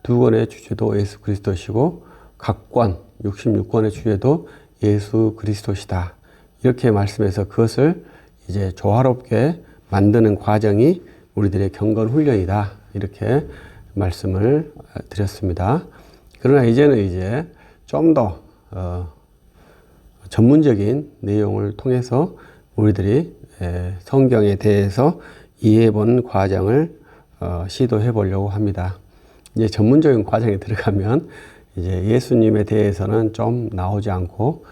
두 권의 주제도 예수 그리스도시고 각 권, 66권의 주제도 예수 그리스도시다. 이렇게 말씀해서 그것을 이제 조화롭게 만드는 과정이 우리들의 경건 훈련이다. 이렇게 말씀을 드렸습니다. 그러나 이제는 좀 더 전문적인 내용을 통해서 우리들이 성경에 대해서 이해해 보는 과정을 시도해 보려고 합니다. 이제 전문적인 과정에 들어가면 이제 예수님에 대해서는 좀 나오지 않고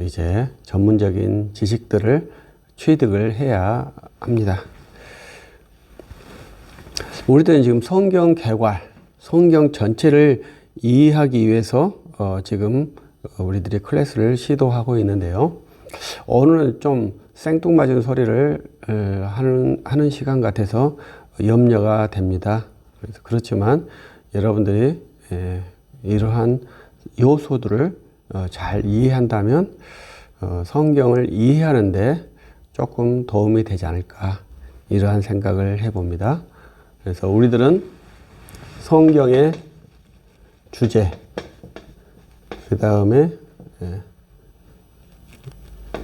이제 전문적인 지식들을 취득을 해야 합니다. 우리들은 지금 성경 개괄, 성경 전체를 이해하기 위해서 지금 우리들이 클래스를 시도하고 있는데요. 오늘은 좀 생뚱맞은 소리를 하는 시간 같아서 염려가 됩니다. 그렇지만 여러분들이 이러한 요소들을 잘 이해한다면 성경을 이해하는데 조금 도움이 되지 않을까 이러한 생각을 해봅니다. 그래서 우리들은 성경의 주제, 그 다음에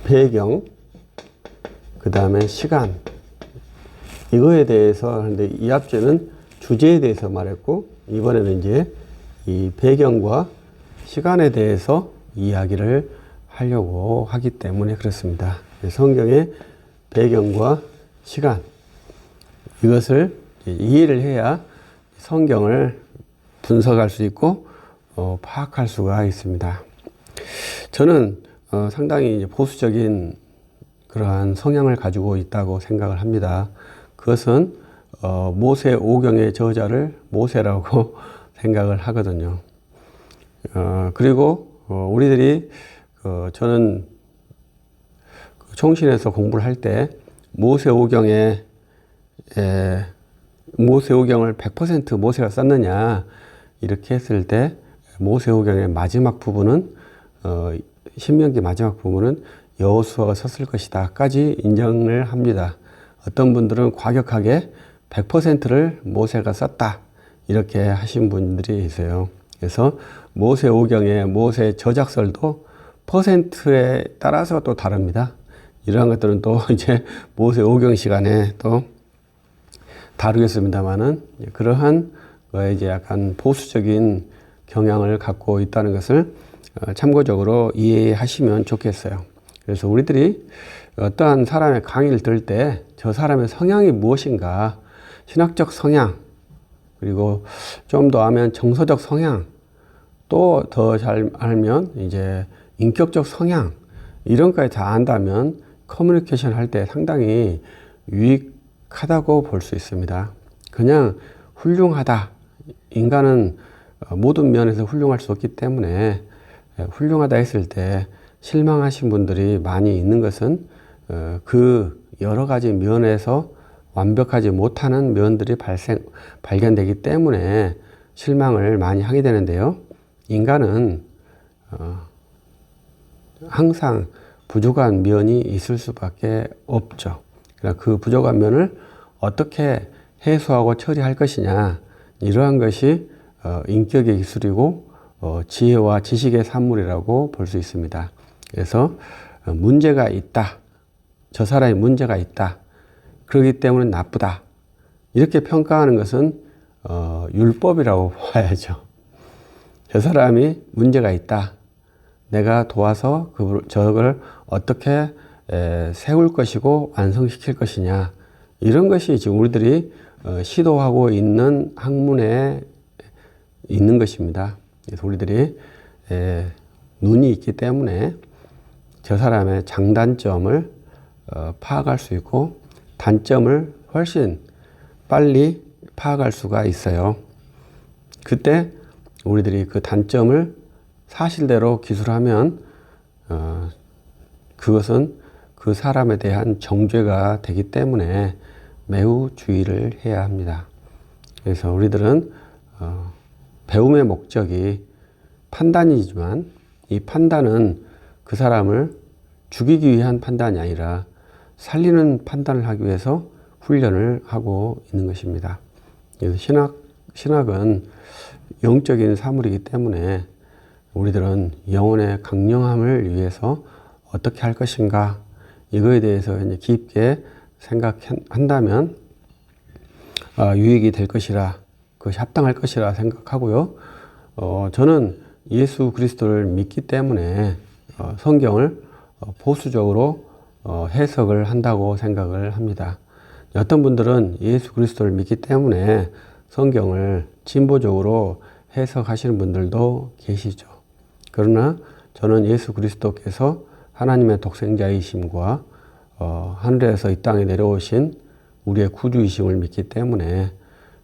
배경, 그 다음에 시간, 이거에 대해서 근데 이 앞전은 주제에 대해서 말했고 이번에는 이제 이 배경과 시간에 대해서 이야기를 하려고 하기 때문에 그렇습니다. 성경의 배경과 시간, 이것을 이해를 해야 성경을 분석할 수 있고 파악할 수가 있습니다. 저는 상당히 이제 보수적인 그러한 성향을 가지고 있다고 생각을 합니다. 그것은 모세 오경의 저자를 모세라고 생각을 하거든요. 그리고 우리들이 저는 총신에서 공부를 할 때 모세오경을 100% 모세가 썼느냐 이렇게 했을 때 모세오경의 마지막 부분은 신명기 마지막 부분은 여호수아가 썼을 것이다까지 인정을 합니다. 어떤 분들은 과격하게 100%를 모세가 썼다 이렇게 하신 분들이 있어요. 그래서 모세오경의 모세 저작설도 퍼센트에 따라서 또 다릅니다. 이러한 것들은 또 이제 모세오경 시간에 또 다루겠습니다만은 그러한 거에 이제 약간 보수적인 경향을 갖고 있다는 것을 참고적으로 이해하시면 좋겠어요. 그래서 우리들이 어떠한 사람의 강의를 들을 때 저 사람의 성향이 무엇인가, 신학적 성향, 그리고 좀 더 하면 정서적 성향, 또 더 잘 알면 이제 인격적 성향, 이런 것까지 다 안다면 커뮤니케이션 할 때 상당히 유익하다고 볼 수 있습니다. 그냥 훌륭하다. 인간은 모든 면에서 훌륭할 수 없기 때문에 훌륭하다 했을 때 실망하신 분들이 많이 있는 것은 그 여러 가지 면에서 완벽하지 못하는 면들이 발견되기 때문에 실망을 많이 하게 되는데요. 인간은 항상 부족한 면이 있을 수밖에 없죠. 그 부족한 면을 어떻게 해소하고 처리할 것이냐, 이러한 것이 인격의 기술이고 지혜와 지식의 산물이라고 볼 수 있습니다. 그래서 문제가 있다, 저 사람이 문제가 있다, 그렇기 때문에 나쁘다, 이렇게 평가하는 것은 율법이라고 봐야죠. 저 사람이 문제가 있다, 내가 도와서 저걸 어떻게 세울 것이고 완성시킬 것이냐, 이런 것이 지금 우리들이 시도하고 있는 학문에 있는 것입니다. 그래서 우리들이 눈이 있기 때문에 저 사람의 장단점을 파악할 수 있고 단점을 훨씬 빨리 파악할 수가 있어요. 그때 우리들이 그 단점을 사실대로 기술하면 그것은 그 사람에 대한 정죄가 되기 때문에 매우 주의를 해야 합니다. 그래서 우리들은 배움의 목적이 판단이지만 이 판단은 그 사람을 죽이기 위한 판단이 아니라 살리는 판단을 하기 위해서 훈련을 하고 있는 것입니다. 그래서 신학 신학은 영적인 사물이기 때문에 우리들은 영혼의 강령함을 위해서 어떻게 할 것인가, 이거에 대해서 이제 깊게 생각한다면 유익이 될 것이라, 그것이 합당할 것이라 생각하고요. 저는 예수 그리스도를 믿기 때문에 성경을 보수적으로 해석을 한다고 생각을 합니다. 어떤 분들은 예수 그리스도를 믿기 때문에 성경을 진보적으로 해석하시는 분들도 계시죠. 그러나 저는 예수 그리스도께서 하나님의 독생자이심과 하늘에서 이 땅에 내려오신 우리의 구주이심을 믿기 때문에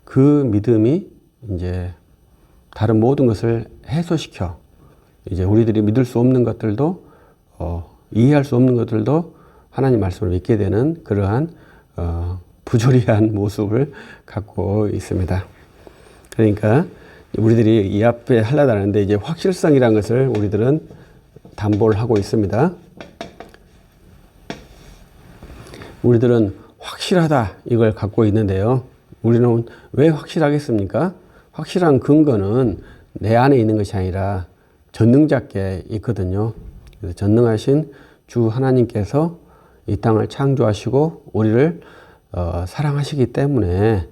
그 믿음이 이제 다른 모든 것을 해소시켜 이제 우리들이 믿을 수 없는 것들도 이해할 수 없는 것들도 하나님 말씀을 믿게 되는 그러한 부조리한 모습을 갖고 있습니다. 그러니까 우리들이 이 앞에 하려고 하는데 이제 확실성이라는 것을 우리들은 담보를 하고 있습니다. 우리들은 확실하다 이걸 갖고 있는데요. 우리는 왜 확실하겠습니까? 확실한 근거는 내 안에 있는 것이 아니라 전능자께 있거든요. 그래서 전능하신 주 하나님께서 이 땅을 창조하시고 우리를 사랑하시기 때문에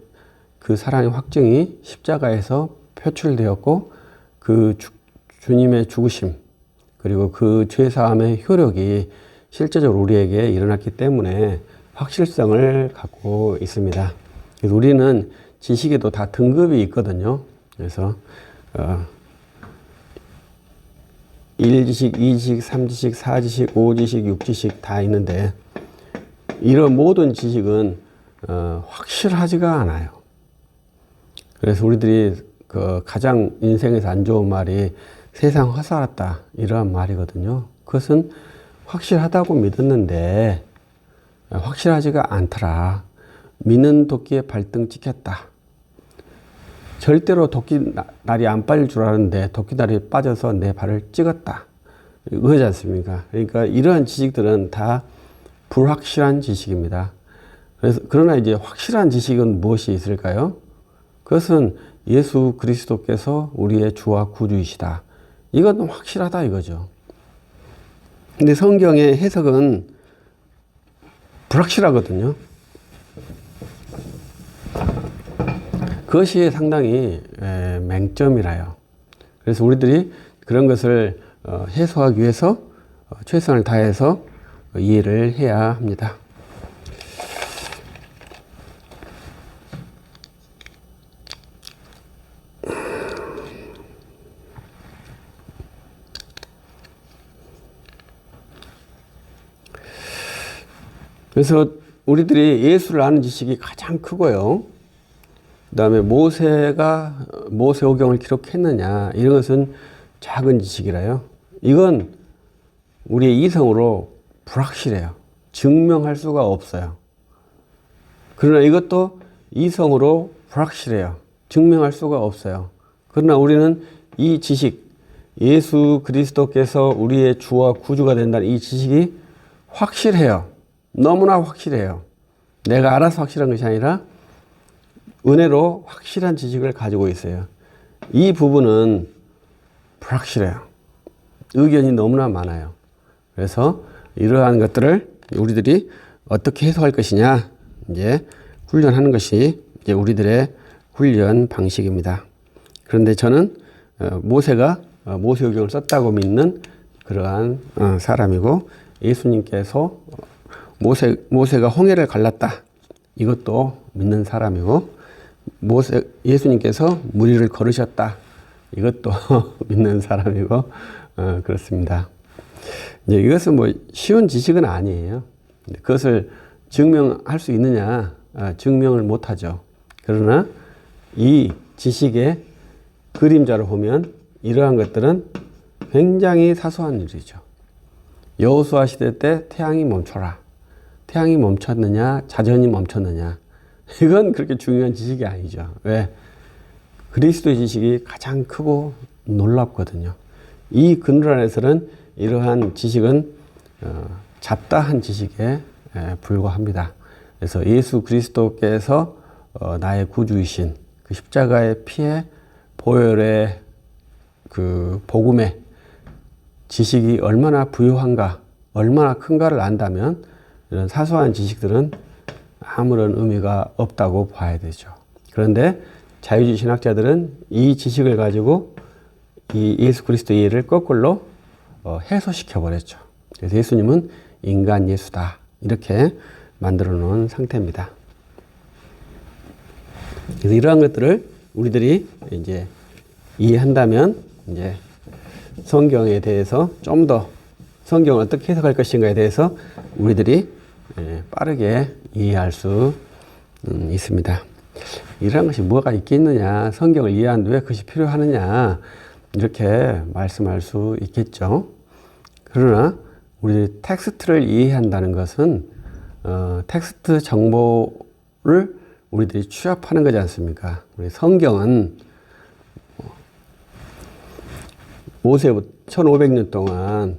그 사랑의 확증이 십자가에서 표출되었고 그 주님의 죽으심 그리고 그 죄사함의 효력이 실제적으로 우리에게 일어났기 때문에 확실성을 갖고 있습니다. 그래서 우리는 지식에도 다 등급이 있거든요. 그래서 1지식, 2지식, 3지식, 4지식, 5지식, 6지식 다 있는데 이런 모든 지식은 확실하지가 않아요. 그래서 우리들이 그 가장 인생에서 안 좋은 말이 세상 허살았다 이러한 말이거든요. 그것은 확실하다고 믿었는데 확실하지가 않더라. 미는 도끼에 발등 찍혔다. 절대로 도끼날이 안 빠질 줄 알았는데 도끼날이 빠져서 내 발을 찍었다. 이거지 않습니까? 그러니까 이러한 지식들은 다 불확실한 지식입니다. 그러나 이제 확실한 지식은 무엇이 있을까요? 그것은 예수 그리스도께서 우리의 주와 구주이시다. 이건 확실하다 이거죠. 근데 성경의 해석은 불확실하거든요. 그것이 상당히 맹점이라요. 그래서 우리들이 그런 것을 해소하기 위해서 최선을 다해서 이해를 해야 합니다. 그래서 우리들이 예수를 아는 지식이 가장 크고요. 그 다음에 모세가 모세오경을 기록했느냐 이런 것은 작은 지식이라요. 이건 우리의 이성으로 불확실해요. 증명할 수가 없어요. 그러나 이것도 이성으로 불확실해요. 증명할 수가 없어요. 그러나 우리는 이 지식, 예수 그리스도께서 우리의 주와 구주가 된다는 이 지식이 확실해요. 너무나 확실해요. 내가 알아서 확실한 것이 아니라 은혜로 확실한 지식을 가지고 있어요. 이 부분은 불확실해요. 의견이 너무나 많아요. 그래서 이러한 것들을 우리들이 어떻게 해석할 것이냐, 이제 훈련하는 것이 이제 우리들의 훈련 방식입니다. 그런데 저는 모세가 모세오경을 썼다고 믿는 그러한 사람이고 예수님께서 모세가 홍해를 갈랐다. 이것도 믿는 사람이고 예수님께서 물 위를 걸으셨다. 이것도 믿는 사람이고 그렇습니다. 이제 이것은 뭐 쉬운 지식은 아니에요. 그것을 증명할 수 있느냐? 증명을 못하죠. 그러나 이 지식의 그림자로 보면 이러한 것들은 굉장히 사소한 일이죠. 여호수아 시대 때 태양이 멈춰라. 태양이 멈췄느냐, 자전이 멈췄느냐. 이건 그렇게 중요한 지식이 아니죠. 왜? 그리스도의 지식이 가장 크고 놀랍거든요. 이 그늘 안에서는 이러한 지식은 잡다한 지식에 불과합니다. 그래서 예수 그리스도께서 나의 구주이신 그 십자가의 피의 보혈의 그 복음의 지식이 얼마나 부유한가, 얼마나 큰가를 안다면 이런 사소한 지식들은 아무런 의미가 없다고 봐야 되죠. 그런데 자유주의 신학자들은 이 지식을 가지고 이 예수 그리스도의 이해를 거꾸로 해소시켜 버렸죠. 그래서 예수님은 인간 예수다, 이렇게 만들어 놓은 상태입니다. 그래서 이러한 것들을 우리들이 이제 이해한다면 이제 성경에 대해서 좀 더 성경을 어떻게 해석할 것인가에 대해서 우리들이 빠르게 이해할 수 있습니다. 이러한 것이 뭐가 있겠느냐, 성경을 이해하는데 왜 그것이 필요하느냐, 이렇게 말씀할 수 있겠죠. 그러나 우리 텍스트를 이해한다는 것은 텍스트 정보를 우리들이 취합하는 거지 않습니까? 우리 성경은 모세부터 1500년 동안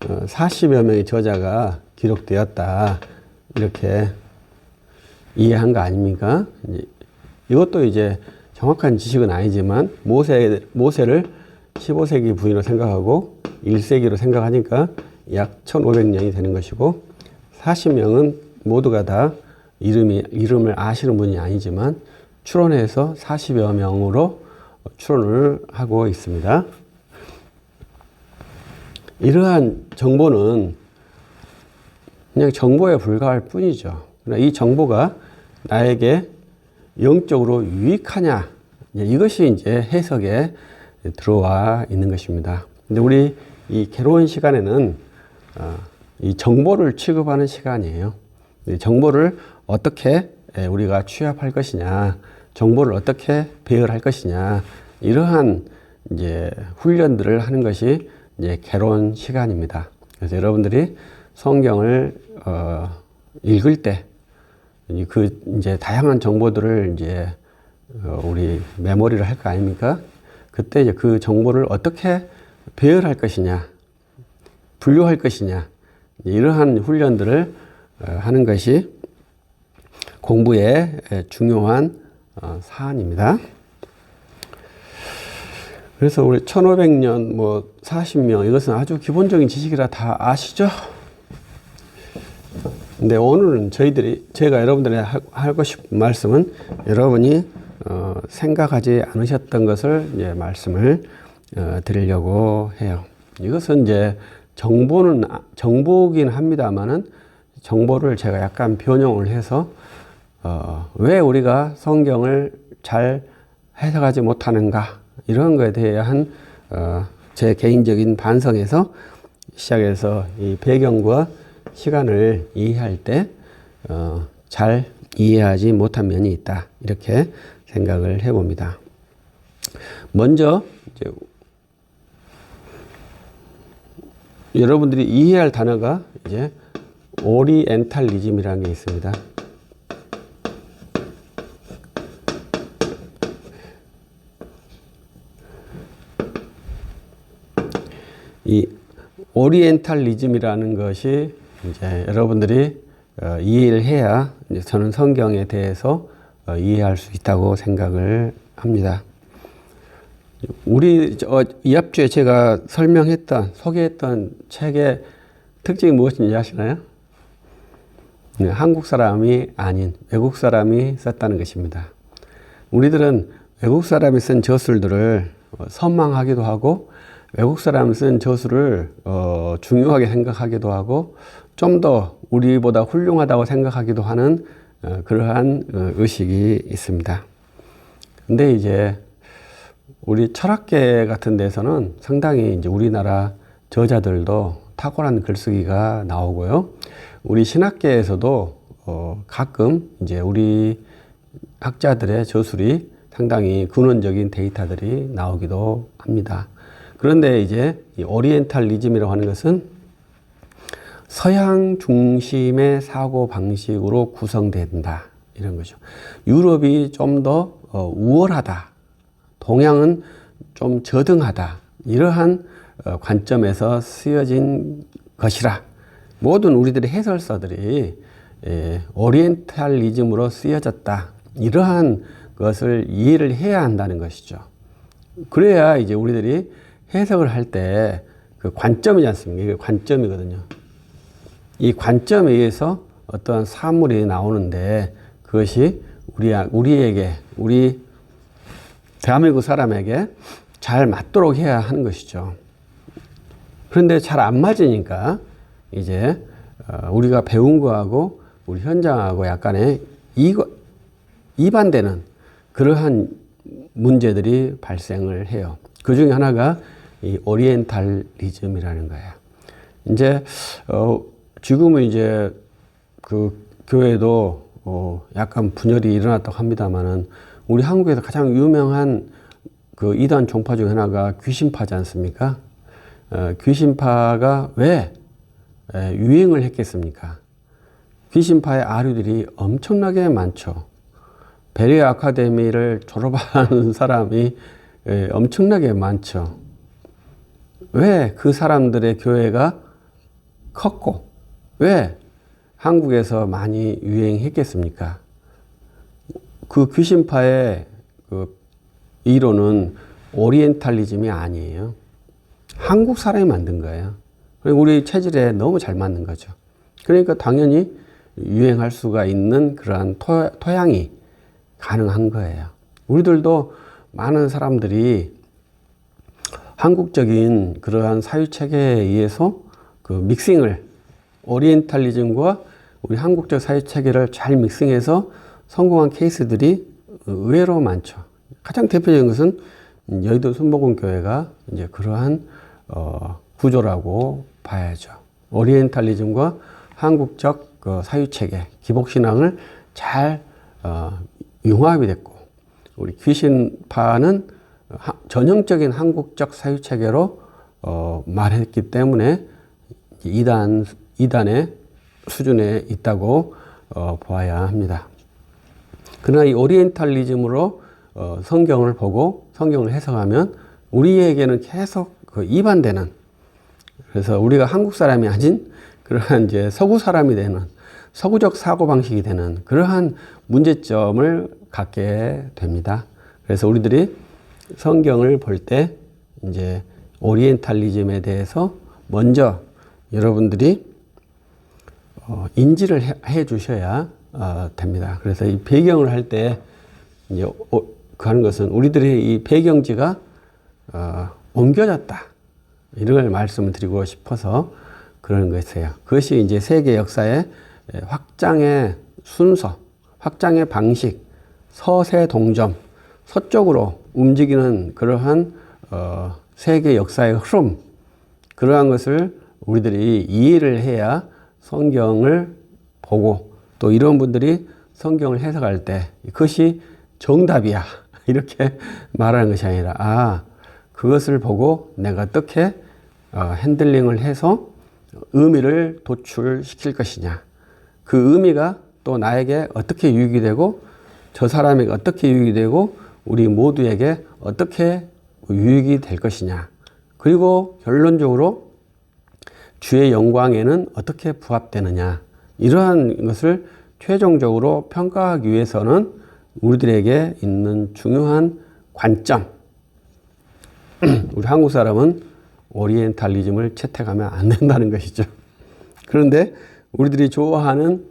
40여 명의 저자가 기록되었다, 이렇게 이해한 거 아닙니까? 이것도 이제 정확한 지식은 아니지만 모세를 15세기 부인으로 생각하고 1세기로 생각하니까 약 1500년이 되는 것이고, 40명은 모두가 다 이름을 아시는 분이 아니지만 추론해서 40여 명으로 추론을 하고 있습니다. 이러한 정보는 그냥 정보에 불과할 뿐이죠. 그러나 이 정보가 나에게 영적으로 유익하냐, 이것이 이제 해석에 들어와 있는 것입니다. 근데 우리 이 괴로운 시간에는 이 정보를 취급하는 시간이에요. 정보를 어떻게 우리가 취합할 것이냐, 정보를 어떻게 배열할 것이냐, 이러한 이제 훈련들을 하는 것이 이제 괴로운 시간입니다. 그래서 여러분들이 성경을 읽을 때 그 이제 다양한 정보들을 이제 우리 메모리를 할 거 아닙니까? 그때 이제 그 정보를 어떻게 배열할 것이냐, 분류할 것이냐, 이러한 훈련들을 하는 것이 공부의 중요한 사안입니다. 그래서 우리 1500년, 40명, 이것은 아주 기본적인 지식이라 다 아시죠? 근데 오늘은 제가 여러분들에게 하고 싶은 말씀은 여러분이 생각하지 않으셨던 것을 이제 말씀을 드리려고 해요. 이것은 이제 정보긴 합니다만은 정보를 제가 약간 변형을 해서 왜 우리가 성경을 잘 해석하지 못하는가, 이런 것에 대한 제 개인적인 반성에서 시작해서 이 배경과 시간을 이해할 때 잘 이해하지 못한 면이 있다, 이렇게 생각을 해봅니다. 먼저 이제 여러분들이 이해할 단어가 이제 오리엔탈리즘이라는 게 있습니다. 이 오리엔탈리즘이라는 것이 이제 여러분들이 이해를 해야 이제 저는 성경에 대해서 이해할 수 있다고 생각을 합니다. 우리 이 앞주에 제가 소개했던 책의 특징이 무엇인지 아시나요? 네, 한국 사람이 아닌 외국 사람이 썼다는 것입니다. 우리들은 외국 사람이 쓴 저술들을 선망하기도 하고, 외국 사람이 쓴 저술을 중요하게 생각하기도 하고, 좀 더 우리보다 훌륭하다고 생각하기도 하는 그러한 의식이 있습니다. 근데 이제 우리 철학계 같은 데서는 상당히 이제 우리나라 저자들도 탁월한 글쓰기가 나오고요. 우리 신학계에서도 가끔 이제 우리 학자들의 저술이 상당히 근원적인 데이터들이 나오기도 합니다. 그런데 이제 이 오리엔탈리즘이라고 하는 것은 서양 중심의 사고 방식으로 구성된다, 이런 거죠. 유럽이 좀 더 우월하다, 동양은 좀 저등하다, 이러한 관점에서 쓰여진 것이라 모든 우리들의 해설서들이 오리엔탈리즘으로 쓰여졌다, 이러한 것을 이해를 해야 한다는 것이죠. 그래야 이제 우리들이 해석을 할 때 그 관점이지 않습니까? 이게 관점이거든요. 이 관점에 의해서 어떠한 사물이 나오는데 그것이 우리에게, 우리 대한민국 사람에게 잘 맞도록 해야 하는 것이죠. 그런데 잘 안 맞으니까 이제 우리가 배운 거하고 우리 현장하고 약간의 이반되는 그러한 문제들이 발생을 해요. 그 중에 하나가 이 오리엔탈리즘이라는 거예요. 이제 지금은 이제 그 교회도 약간 분열이 일어났다고 합니다만은 우리 한국에서 가장 유명한 그 이단 종파 중 하나가 귀신파지 않습니까? 귀신파가 왜 유행을 했겠습니까? 귀신파의 아류들이 엄청나게 많죠. 베레아 아카데미를 졸업하는 사람이 엄청나게 많죠. 왜 그 사람들의 교회가 컸고 왜 한국에서 많이 유행했겠습니까? 그 귀신파의 그 이론은 오리엔탈리즘이 아니에요. 한국 사람이 만든 거예요. 그리고 우리 체질에 너무 잘 맞는 거죠. 그러니까 당연히 유행할 수가 있는 그러한 토양이 가능한 거예요. 우리들도 많은 사람들이 한국적인 그러한 사유체계에 의해서 그 믹싱을, 오리엔탈리즘과 우리 한국적 사유체계를 잘 믹싱해서 성공한 케이스들이 의외로 많죠. 가장 대표적인 것은 여의도 순복음교회가 이제 그러한 구조라고 봐야죠. 오리엔탈리즘과 한국적 그 사유체계, 기복신앙을 잘 융합이 됐고, 우리 귀신파는 전형적인 한국적 사유체계로 말했기 때문에 이단의 수준에 있다고 보아야 합니다. 그러나 이 오리엔탈리즘으로 성경을 보고 성경을 해석하면 우리에게는 계속 그 이반되는, 그래서 우리가 한국 사람이 아닌 그러한 이제 서구 사람이 되는, 서구적 사고방식이 되는 그러한 문제점을 갖게 됩니다. 그래서 우리들이 성경을 볼 때 이제 오리엔탈리즘에 대해서 먼저 여러분들이 인지를 해 주셔야 됩니다. 그래서 이 배경을 할 때 이제 그 하는 것은 우리들의 이 배경지가 옮겨졌다, 이걸 말씀을 드리고 싶어서 그러는 것이에요. 그것이 이제 세계 역사의 확장의 순서, 확장의 방식, 서세 동점, 서쪽으로 움직이는 그러한 세계 역사의 흐름, 그러한 것을 우리들이 이해를 해야 성경을 보고, 또 이런 분들이 성경을 해석할 때 그것이 정답이야 이렇게 말하는 것이 아니라 그것을 보고 내가 어떻게 핸들링을 해서 의미를 도출시킬 것이냐, 그 의미가 또 나에게 어떻게 유익이 되고 저 사람에게 어떻게 유익이 되고 우리 모두에게 어떻게 유익이 될 것이냐, 그리고 결론적으로 주의 영광에는 어떻게 부합되느냐, 이러한 것을 최종적으로 평가하기 위해서는 우리들에게 있는 중요한 관점, 우리 한국 사람은 오리엔탈리즘을 채택하면 안 된다는 것이죠. 그런데 우리들이 좋아하는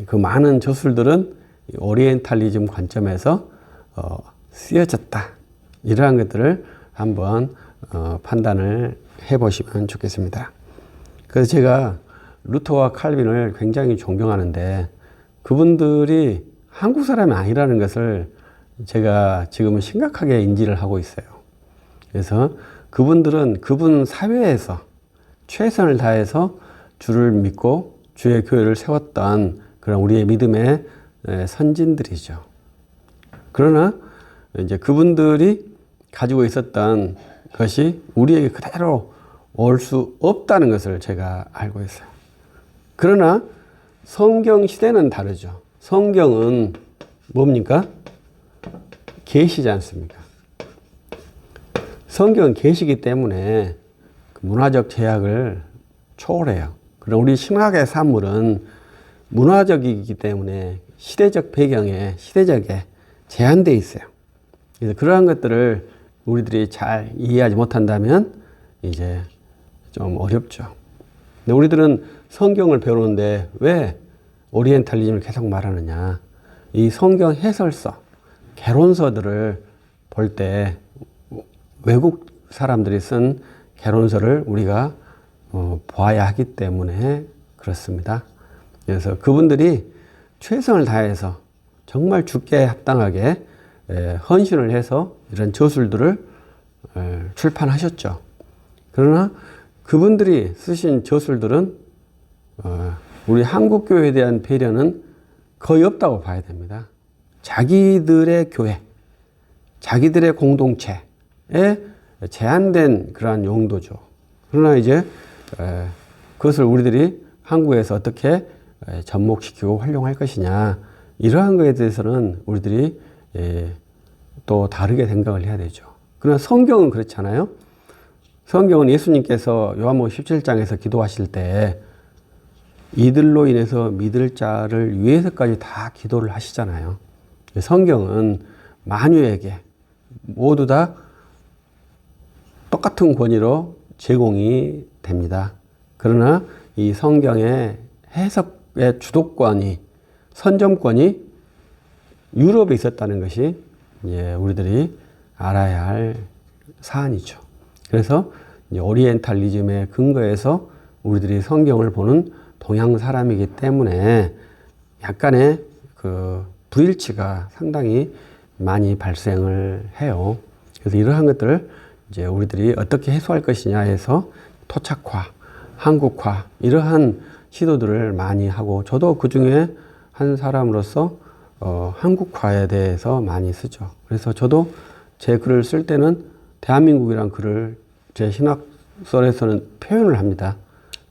그 많은 저술들은 오리엔탈리즘 관점에서 쓰여졌다, 이러한 것들을 한번 판단을 해보시면 좋겠습니다. 그래서 제가 루터와 칼빈을 굉장히 존경하는데 그분들이 한국 사람이 아니라는 것을 제가 지금은 심각하게 인지를 하고 있어요. 그래서 그분들은 그분 사회에서 최선을 다해서 주를 믿고 주의 교회를 세웠던 그런 우리의 믿음의 선진들이죠. 그러나 이제 그분들이 가지고 있었던 것이 우리에게 그대로 올 수 없다는 것을 제가 알고 있어요. 그러나 성경 시대는 다르죠. 성경은 뭡니까? 계시지 않습니까? 성경은 계시기 때문에 문화적 제약을 초월해요. 그럼 우리 신학의 산물은 문화적이기 때문에 시대적 배경에, 시대적에 제한되어 있어요. 그래서 그러한 것들을 우리들이 잘 이해하지 못한다면 이제 좀 어렵죠. 근데 우리들은 성경을 배우는데 왜 오리엔탈리즘을 계속 말하느냐. 이 성경 해설서, 개론서들을 볼 때 외국 사람들이 쓴 개론서를 우리가 보아야 하기 때문에 그렇습니다. 그래서 그분들이 최선을 다해서 정말 죽게 합당하게 헌신을 해서 이런 저술들을 출판하셨죠. 그러나 그분들이 쓰신 저술들은 우리 한국교회에 대한 배려는 거의 없다고 봐야 됩니다. 자기들의 교회, 자기들의 공동체에 제한된 그러한 용도죠. 그러나 이제 그것을 우리들이 한국에서 어떻게 접목시키고 활용할 것이냐, 이러한 것에 대해서는 우리들이 또 다르게 생각을 해야 되죠. 그러나 성경은 그렇잖아요. 성경은 예수님께서 요한복음 17장에서 기도하실 때 이들로 인해서 믿을 자를 위해서까지 다 기도를 하시잖아요. 성경은 만유에게 모두 다 똑같은 권위로 제공이 됩니다. 그러나 이 성경의 해석의 주도권이, 선점권이 유럽에 있었다는 것이 이제 우리들이 알아야 할 사안이죠. 그래서 이제 오리엔탈리즘의 근거에서 우리들이 성경을 보는 동양 사람이기 때문에 약간의 그 불일치가 상당히 많이 발생을 해요. 그래서 이러한 것들을 이제 우리들이 어떻게 해소할 것이냐 해서 토착화, 한국화, 이러한 시도들을 많이 하고, 저도 그 중에 한 사람으로서 한국화에 대해서 많이 쓰죠. 그래서 저도 제 글을 쓸 때는 대한민국이란 글을 제 신학설에서는 표현을 합니다.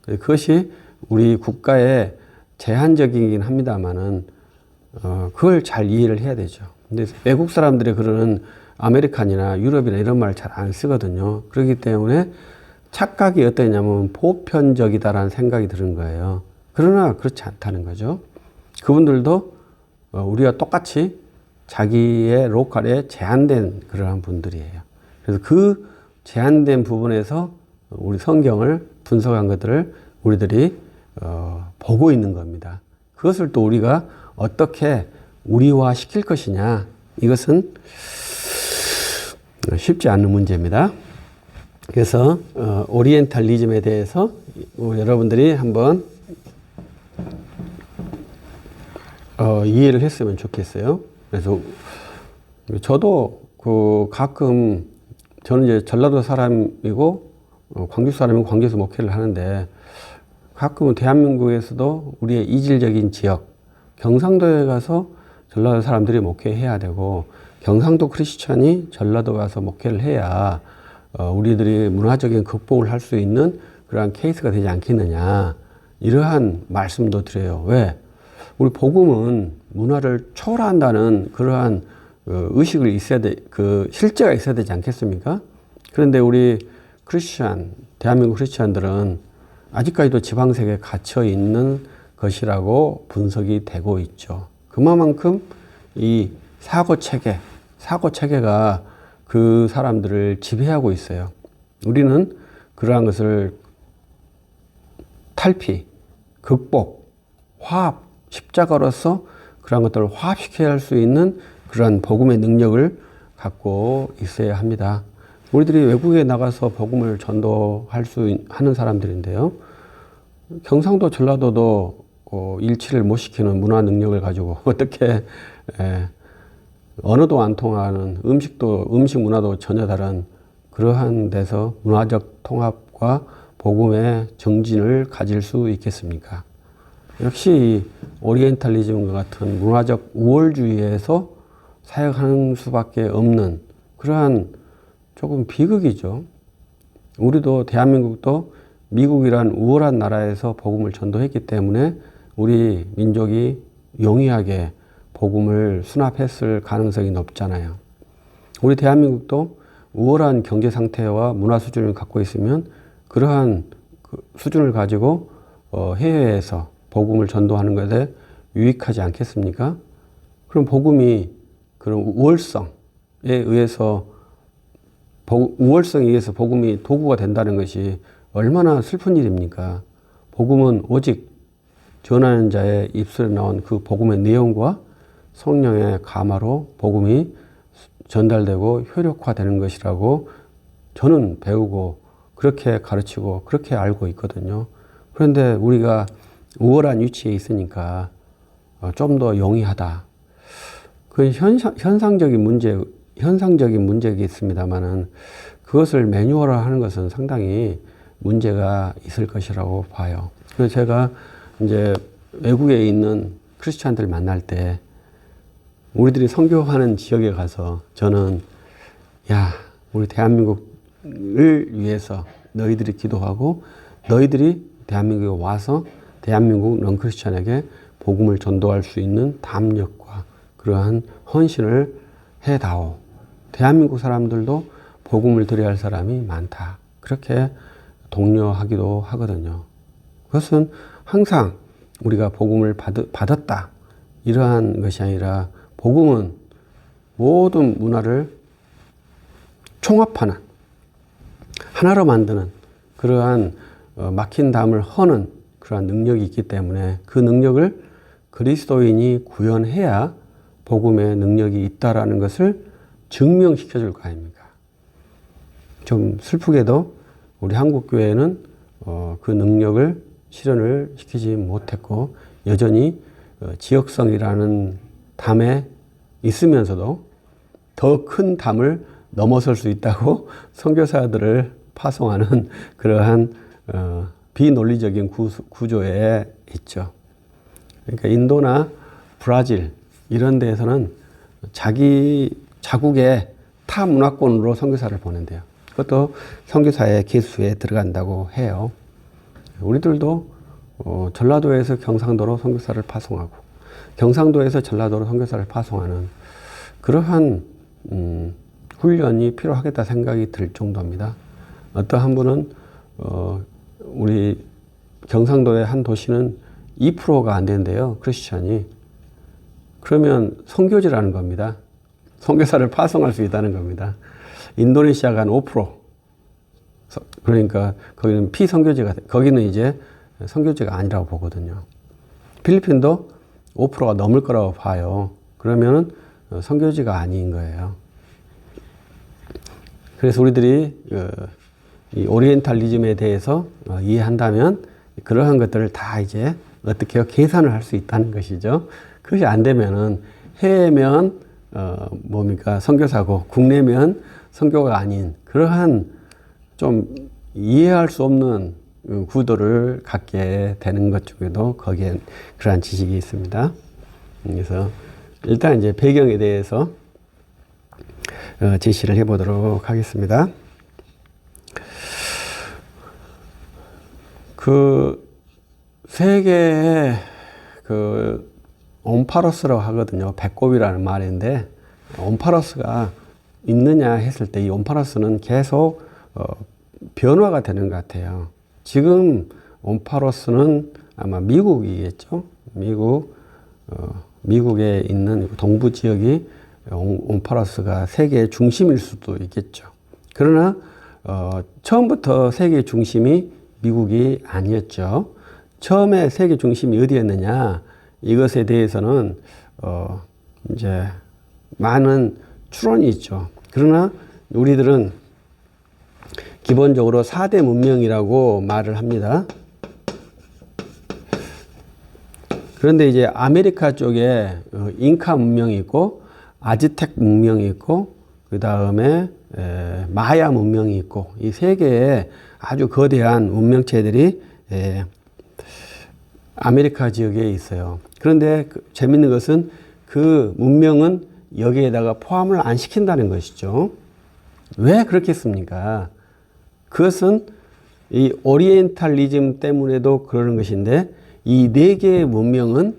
그것이 우리 국가의 제한적이긴 합니다만은 그걸 잘 이해를 해야 되죠. 근데 외국 사람들이 그러는 아메리칸이나 유럽이나 이런 말 잘 안 쓰거든요. 그렇기 때문에 착각이 어떠냐면 보편적이다라는 생각이 드는 거예요. 그러나 그렇지 않다는 거죠. 그분들도 우리와 똑같이 자기의 로컬에 제한된 그러한 분들이에요. 그래서 그 제한된 부분에서 우리 성경을 분석한 것들을 우리들이 보고 있는 겁니다. 그것을 또 우리가 어떻게 우리화 시킬 것이냐, 이것은 쉽지 않은 문제입니다. 그래서 오리엔탈리즘에 대해서 여러분들이 한번 이해를 했으면 좋겠어요. 그래서 저도 가끔, 저는 이제 전라도 사람이고 광주 사람이고 광주에서 목회를 하는데, 가끔은 대한민국에서도 우리의 이질적인 지역, 경상도에 가서 전라도 사람들이 목회해야 되고, 경상도 크리스찬이 전라도 가서 목회를 해야 우리들이 문화적인 극복을 할 수 있는 그러한 케이스가 되지 않겠느냐, 이러한 말씀도 드려요. 왜? 우리 복음은 문화를 초월한다는 그러한 의식을 있어야 돼, 그 실제가 있어야 되지 않겠습니까? 그런데 우리 크리스찬, 대한민국 크리스찬들은 아직까지도 지방색에 갇혀 있는 것이라고 분석이 되고 있죠. 그만큼 이 사고 체계가 그 사람들을 지배하고 있어요. 우리는 그러한 것을 탈피, 극복, 화합, 십자가로서 그러한 것들을 화합시켜야 할 수 있는 그러한 복음의 능력을 갖고 있어야 합니다. 우리들이 외국에 나가서 복음을 전도할 수 하는 사람들인데요. 경상도, 전라도도 일치를 못 시키는 문화 능력을 가지고 어떻게 언어도 안 통하는, 음식 문화도 전혀 다른 그러한 데서 문화적 통합과 복음의 정진을 가질 수 있겠습니까? 역시 오리엔탈리즘과 같은 문화적 우월주의에서 사역하는 수밖에 없는 그러한 조금 비극이죠. 우리도, 대한민국도 미국이란 우월한 나라에서 복음을 전도했기 때문에 우리 민족이 용이하게 복음을 수납했을 가능성이 높잖아요. 우리 대한민국도 우월한 경제 상태와 문화 수준을 갖고 있으면 그러한 수준을 가지고 해외에서 복음을 전도하는 것에 유익하지 않겠습니까? 그럼 복음이 그런 우월성에 의해서 우월성에 의해서 복음이 도구가 된다는 것이 얼마나 슬픈 일입니까? 복음은 오직 전하는 자의 입술에 나온 그 복음의 내용과 성령의 감화로 복음이 전달되고 효력화되는 것이라고 저는 배우고 그렇게 가르치고 그렇게 알고 있거든요. 그런데 우리가 우월한 위치에 있으니까 좀 더 용이하다. 그 현상적인 문제가 있습니다만은 그것을 매뉴얼화하는 것은 상당히 문제가 있을 것이라고 봐요. 그래서 제가 이제 외국에 있는 크리스찬들 만날 때 우리들이 선교하는 지역에 가서 저는 우리 대한민국을 위해서 너희들이 기도하고 너희들이 대한민국에 와서 대한민국 넌크리스찬에게 복음을 전도할 수 있는 담력과 그러한 헌신을 해다오. 대한민국 사람들도 복음을 드려야 할 사람이 많다. 그렇게 독려하기도 하거든요. 그것은 항상 우리가 복음을 받았다. 이러한 것이 아니라 복음은 모든 문화를 총합하는 하나로 만드는 그러한 막힌 담을 허는 그러한 능력이 있기 때문에 그 능력을 그리스도인이 구현해야 복음의 능력이 있다라는 것을 증명시켜 줄 거 아닙니까? 좀 슬프게도 우리 한국교회는 그 능력을 실현을 시키지 못했고 여전히 지역성이라는 담에 있으면서도 더 큰 담을 넘어설 수 있다고 선교사들을 파송하는 그러한 비논리적인 구조에 있죠. 그러니까 인도나 브라질 이런 데에서는 자기 자국의 타 문화권으로 선교사를 보낸대요. 그것도 선교사의 계수에 들어간다고 해요. 우리들도 전라도에서 경상도로 선교사를 파송하고 경상도에서 전라도로 선교사를 파송하는 그러한 훈련이 필요하겠다 생각이 들 정도입니다. 어떠한 분은 우리 경상도의 한 도시는 2%가 안 된대요. 크리스찬이. 그러면 선교지라는 겁니다. 선교사를 파송할 수 있다는 겁니다. 인도네시아가 한 5%. 그러니까 거기는 피선교지가, 거기는 이제 선교지가 아니라고 보거든요. 필리핀도 5%가 넘을 거라고 봐요. 그러면은 선교지가 아닌 거예요. 그래서 우리들이 이 오리엔탈리즘에 대해서 이해한다면 그러한 것들을 다 이제 어떻게 계산을 할 수 있다는 것이죠. 그것이 안 되면은 해외면 뭡니까 선교사고 국내면 선교가 아닌 그러한 좀 이해할 수 없는 구도를 갖게 되는 것 중에도 거기에 그러한 지식이 있습니다. 그래서 일단 이제 배경에 대해서 제시를 해보도록 하겠습니다. 그 세계의 그 온파로스라고 하거든요. 배꼽이라는 말인데 온파로스가 있느냐 했을 때 이 온파로스는 계속 변화가 되는 것 같아요. 지금 온파로스는 아마 미국이겠죠. 미국에 있는 동부 지역이 온파로스가 세계의 중심일 수도 있겠죠. 그러나 처음부터 세계의 중심이 미국이 아니었죠. 처음에 세계 중심이 어디였느냐 이것에 대해서는 이제 많은 추론이 있죠. 그러나 우리들은 기본적으로 4대 문명이라고 말을 합니다. 그런데 이제 아메리카 쪽에 잉카 문명이 있고 아즈텍 문명이 있고 그 다음에 마야 문명이 있고 이 세 개의 아주 거대한 문명체들이 아메리카 지역에 있어요. 그런데 재밌는 것은 그 문명은 여기에다가 포함을 안 시킨다는 것이죠. 왜 그렇겠습니까? 그것은 이 오리엔탈리즘 때문에도 그러는 것인데 이 네 개의 문명은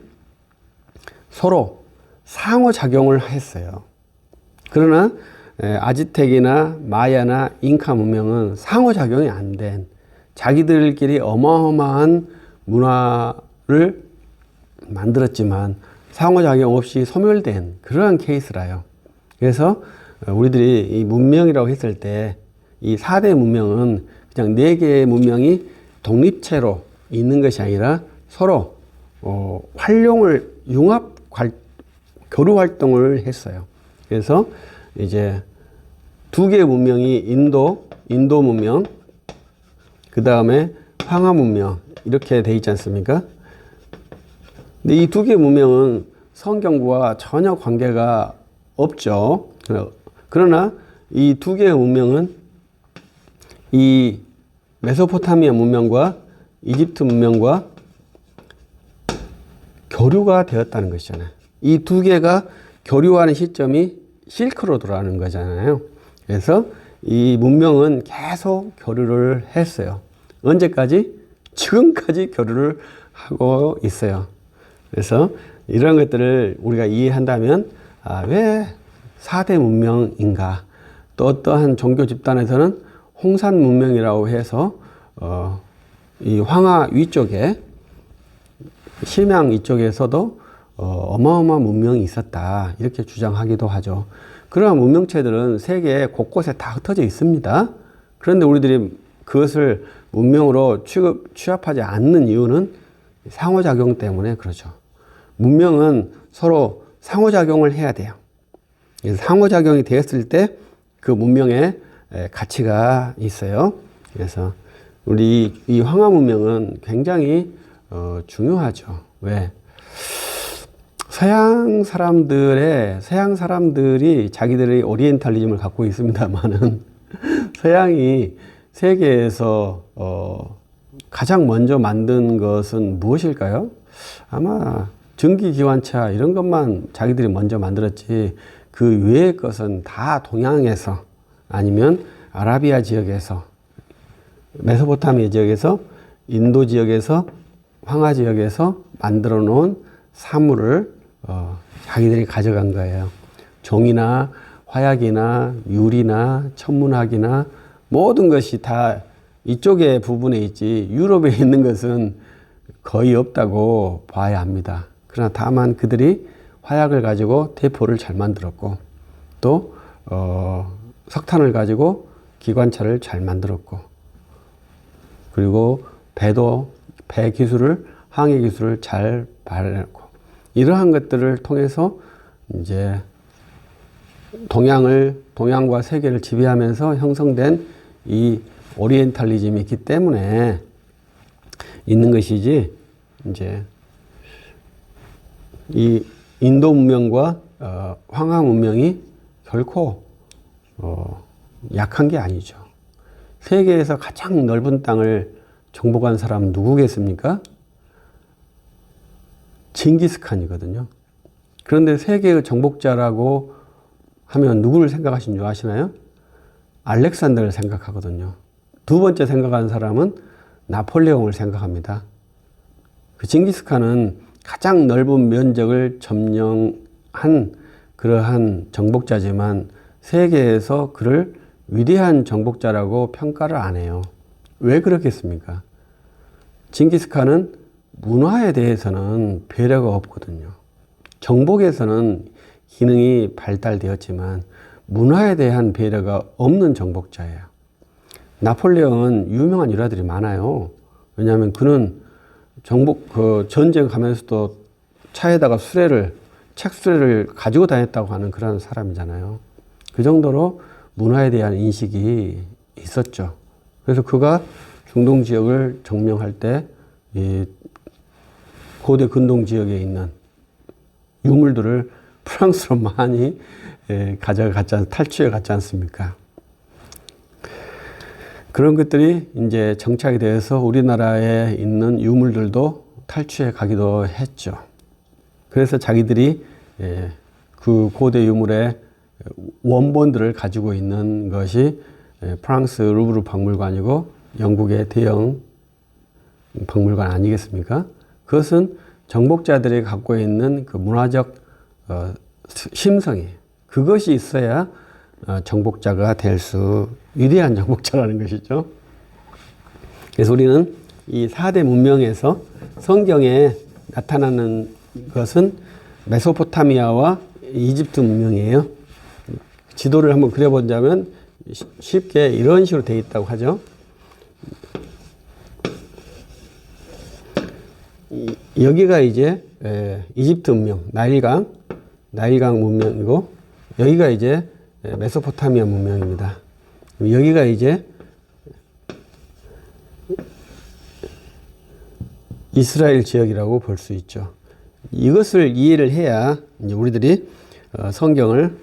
서로 상호작용을 했어요. 그러나 아즈텍이나 마야나 잉카 문명은 상호작용이 안 된 자기들끼리 어마어마한 문화를 만들었지만 상호작용 없이 소멸된 그러한 케이스라요. 그래서 우리들이 이 문명이라고 했을 때 이 4대 문명은 그냥 4개의 문명이 독립체로 있는 것이 아니라 서로 활용을 교류 활동을 했어요. 그래서 이제 2개의 문명이 인도 문명, 그 다음에 황하 문명 이렇게 돼 있지 않습니까? 근데 이 2개의 문명은 성경과 전혀 관계가 없죠. 그러나 이 2개의 문명은 이 메소포타미아 문명과 이집트 문명과 교류가 되었다는 것이잖아요. 이 2개가 교류하는 시점이 실크로드라는 거잖아요. 그래서 이 문명은 계속 교류를 했어요. 언제까지? 지금까지 교류를 하고 있어요. 그래서 이런 것들을 우리가 이해한다면 왜 4대 문명인가? 또 어떠한 종교 집단에서는 홍산 문명이라고 해서 이 황하 위쪽에 심양 이쪽에서도 어마어마한 문명이 있었다 이렇게 주장하기도 하죠. 그러한 문명체들은 세계 곳곳에 다 흩어져 있습니다. 그런데 우리들이 그것을 문명으로 취합하지 않는 이유는 상호작용 때문에 그러죠. 문명은 서로 상호작용을 해야 돼요. 상호작용이 되었을 때 그 문명에 가치가 있어요. 그래서 우리 이 황하 문명은 굉장히 중요하죠. 왜? 서양 사람들이 자기들의 오리엔탈리즘을 갖고 있습니다만은 서양이 세계에서 가장 먼저 만든 것은 무엇일까요? 아마 전기기관차 이런 것만 자기들이 먼저 만들었지 그 외의 것은 다 동양에서 아니면 아라비아 지역에서 메소포타미아 지역에서 인도 지역에서 황하 지역에서 만들어 놓은 사물을 자기들이 가져간 거예요. 종이나 화약이나 유리나 천문학이나 모든 것이 다 이쪽의 부분에 있지 유럽에 있는 것은 거의 없다고 봐야 합니다. 그러나 다만 그들이 화약을 가지고 대포를 잘 만들었고 또 석탄을 가지고 기관차를 잘 만들었고 그리고 배 기술을 항해 기술을 잘 발현했고 이러한 것들을 통해서 이제 동양과 세계를 지배하면서 형성된 이 오리엔탈리즘이 있기 때문에 있는 것이지 이제 이 인도 문명과 황하 문명이 결코 약한 게 아니죠. 세계에서 가장 넓은 땅을 정복한 사람은 누구겠습니까? 징기스칸이거든요. 그런데 세계의 정복자라고 하면 누구를 생각하신 줄 아시나요? 알렉산더를 생각하거든요. 두 번째 생각하는 사람은 나폴레옹을 생각합니다. 그 징기스칸은 가장 넓은 면적을 점령한 그러한 정복자지만 세계에서 그를 위대한 정복자라고 평가를 안 해요. 왜 그렇겠습니까? 징기스칸은 문화에 대해서는 배려가 없거든요. 정복에서는 기능이 발달되었지만 문화에 대한 배려가 없는 정복자예요. 나폴레옹은 유명한 일화들이 많아요. 왜냐하면 그는 전쟁 가면서도 차에다가 책 수레를 가지고 다녔다고 하는 그런 사람이잖아요. 그 정도로 문화에 대한 인식이 있었죠. 그래서 그가 중동 지역을 점령할 때 이 고대 근동 지역에 있는 유물들을 프랑스로 많이 탈취해 갔지 않습니까? 그런 것들이 이제 정착이 되어서 우리나라에 있는 유물들도 탈취해 가기도 했죠. 그래서 자기들이 그 고대 유물의 원본들을 가지고 있는 것이 프랑스 루브르 박물관이고 영국의 대형 박물관 아니겠습니까? 그것은 정복자들이 갖고 있는 그 문화적 심성이에요. 그것이 있어야 정복자가 될 위대한 정복자라는 것이죠. 그래서 우리는 이 4대 문명에서 성경에 나타나는 것은 메소포타미아와 이집트 문명이에요. 지도를 한번 그려본다면 쉽게 이런 식으로 되어 있다고 하죠. 여기가 이제 이집트 문명, 나일강 문명이고, 여기가 이제 메소포타미아 문명입니다. 여기가 이제 이스라엘 지역이라고 볼 수 있죠. 이것을 이해를 해야 이제 우리들이 성경을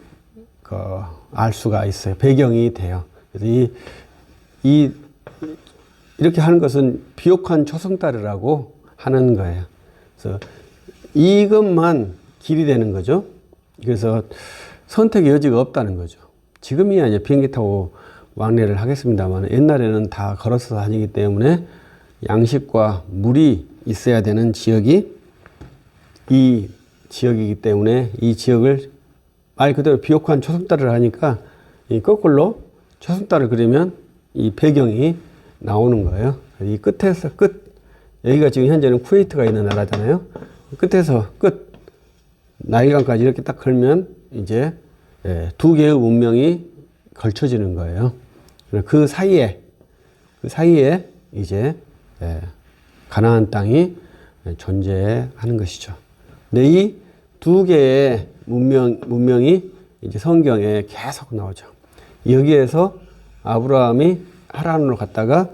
알 수가 있어요. 배경이 돼요. 그래서 이렇게 하는 것은 비옥한 초승달이라고 하는 거예요. 그래서 이것만 길이 되는 거죠. 그래서 선택의 여지가 없다는 거죠. 지금이야 이제 비행기 타고 왕래를 하겠습니다만, 옛날에는 다 걸어서 다니기 때문에 양식과 물이 있어야 되는 지역이 이 지역이기 때문에, 이 지역을 말 그대로 비옥한 초승달을 하니까 이 거꾸로 초승달을 그리면 이 배경이 나오는 거예요. 이 끝에서 끝, 여기가 지금 현재는 쿠웨이트가 있는 나라잖아요. 끝에서 끝, 나일강까지 이렇게 딱 걸면 이제 두 개의 문명이 걸쳐지는 거예요. 그 사이에 이제 가나안 땅이 존재하는 것이죠. 근데 이 두 개의 문명이 이제 성경에 계속 나오죠. 여기에서 아브라함이 하란으로 갔다가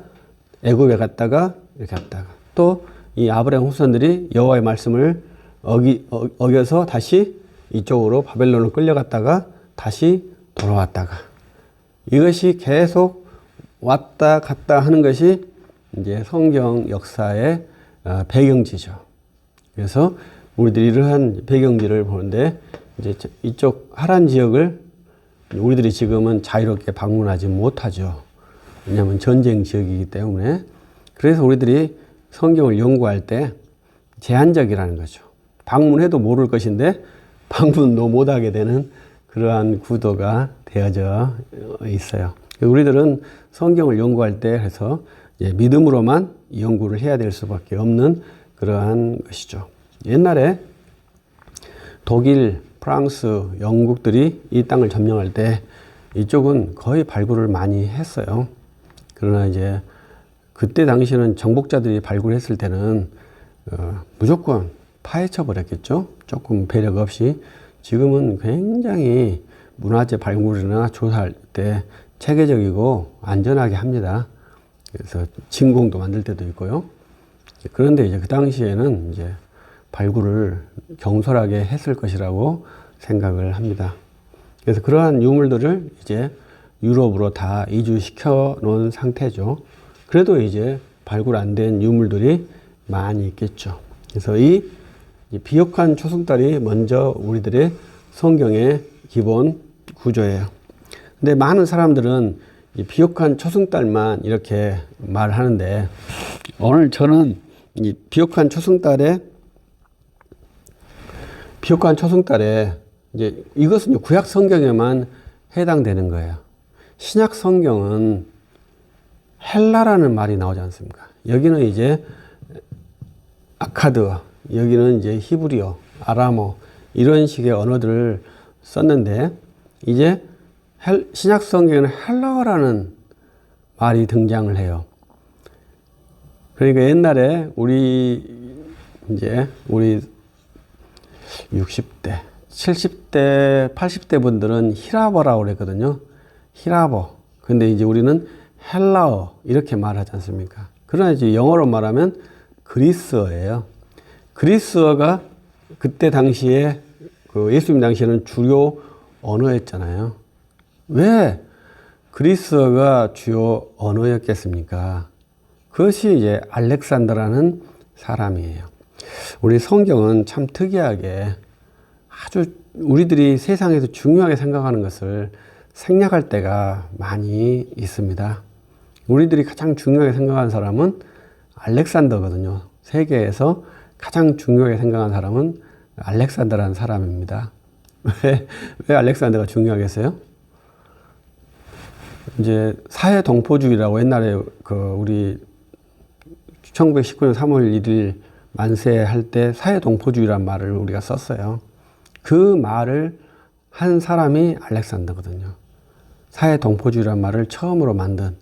애굽에 갔다가 이렇게 갔다가, 또 이 아브라함 후손들이 여호와의 말씀을 어겨서 다시 이쪽으로 바벨론으로 끌려갔다가 다시 돌아왔다가, 이것이 계속 왔다 갔다 하는 것이 이제 성경 역사의 배경지죠. 그래서 우리들이 이러한 배경지를 보는데, 이제 이쪽 하란 지역을 우리들이 지금은 자유롭게 방문하지 못하죠. 왜냐하면 전쟁 지역이기 때문에. 그래서 우리들이 성경을 연구할 때 제한적이라는 거죠. 방문해도 모를 것인데 방문도 못하게 되는 그러한 구도가 되어져 있어요. 우리들은 성경을 연구할 때 해서 믿음으로만 연구를 해야 될 수밖에 없는 그러한 것이죠. 옛날에 독일, 프랑스, 영국들이 이 땅을 점령할 때 이쪽은 거의 발굴을 많이 했어요. 그러나 이제 그때 당시에는 정복자들이 발굴했을 때는 무조건 파헤쳐 버렸겠죠. 조금 배려가 없이. 지금은 굉장히 문화재 발굴이나 조사할 때 체계적이고 안전하게 합니다. 그래서 진공도 만들 때도 있고요. 그런데 이제 그 당시에는 이제 발굴을 경솔하게 했을 것이라고 생각을 합니다. 그래서 그러한 유물들을 이제 유럽으로 다 이주시켜 놓은 상태죠. 그래도 이제 발굴 안 된 유물들이 많이 있겠죠. 그래서 이 비옥한 초승달이 먼저 우리들의 성경의 기본 구조예요. 근데 많은 사람들은 이 비옥한 초승달만 이렇게 말하는데, 오늘 저는 이 비옥한 초승달에 이제 이것은 구약 성경에만 해당되는 거예요. 신약 성경은 헬라라는 말이 나오지 않습니까? 여기는 이제 아카드, 여기는 이제 히브리어, 아람어, 이런 식의 언어들을 썼는데, 이제 신약 성경에는 헬라어라는 말이 등장을 해요. 그러니까 옛날에 우리 60대, 70대, 80대 분들은 히라버라고 그랬거든요. 히라버. 근데 이제 우리는 헬라어 이렇게 말하지 않습니까? 그러나 이제 영어로 말하면 그리스어예요. 그리스어가 그때 당시에 예수님 당시에는 주요 언어였잖아요. 왜 그리스어가 주요 언어였겠습니까? 그것이 이제 알렉산더라는 사람이에요. 우리 성경은 참 특이하게 아주 우리들이 세상에서 중요하게 생각하는 것을 생략할 때가 많이 있습니다. 우리들이 가장 중요하게 생각하는 사람은 알렉산더거든요. 세계에서 가장 중요하게 생각하는 사람은 알렉산더라는 사람입니다. 왜 알렉산더가 중요하겠어요? 이제 사회동포주의라고 옛날에 우리 1919년 3월 1일 만세할 때 사회동포주의란 말을 우리가 썼어요. 그 말을 한 사람이 알렉산더거든요. 사회 동포주의란 말을 처음으로 만든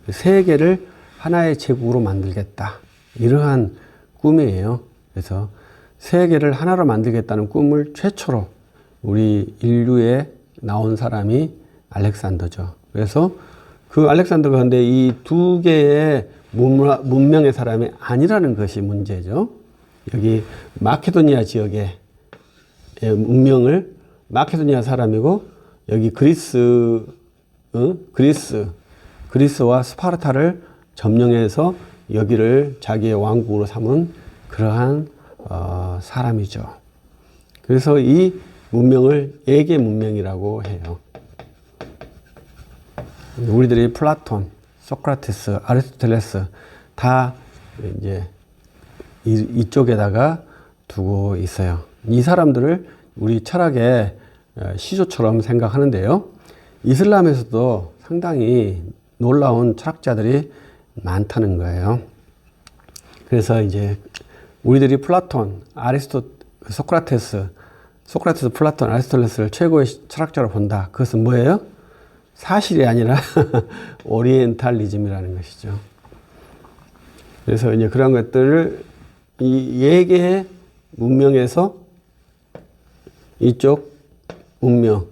세계를 하나의 제국으로 만들겠다. 이러한 꿈이에요. 그래서 세계를 하나로 만들겠다는 꿈을 최초로 우리 인류에 나온 사람이 알렉산더죠. 그래서 그 알렉산더가 근데 이 두 개의 문명의 사람이 아니라는 것이 문제죠. 여기 마케도니아 지역의 문명을 마케도니아 사람이고 여기 그리스와 스파르타를 점령해서 여기를 자기의 왕국으로 삼은 그러한 사람이죠. 그래서 이 문명을 예계 문명이라고 해요. 우리들이 플라톤, 소크라테스, 아리스토텔레스 다 이제 이쪽에다가 두고 있어요. 이 사람들을 우리 철학의 시조처럼 생각하는데요. 이슬람에서도 상당히 놀라운 철학자들이 많다는 거예요. 그래서 이제 우리들이 플라톤, 소크라테스, 플라톤, 아리스토텔레스를 최고의 철학자로 본다. 그것은 뭐예요? 사실이 아니라 오리엔탈리즘이라는 것이죠. 그래서 이제 그런 것들을 이 예계의 문명에서 이쪽 문명,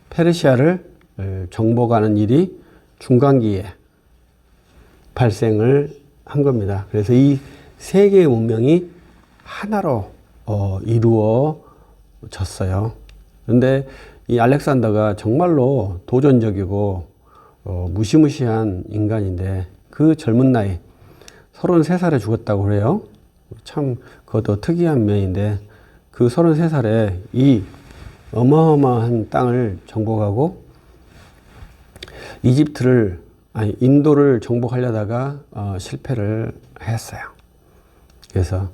페르시아를 정복하는 일이 중간기에 발생을 한 겁니다. 그래서 이 세 개의 문명이 하나로 이루어졌어요. 그런데 이 알렉산더가 정말로 도전적이고 무시무시한 인간인데 그 젊은 나이 33살에 죽었다고 그래요. 참 그것도 특이한 면인데 그 33살에 이 어마어마한 땅을 정복하고 인도를 정복하려다가 실패를 했어요. 그래서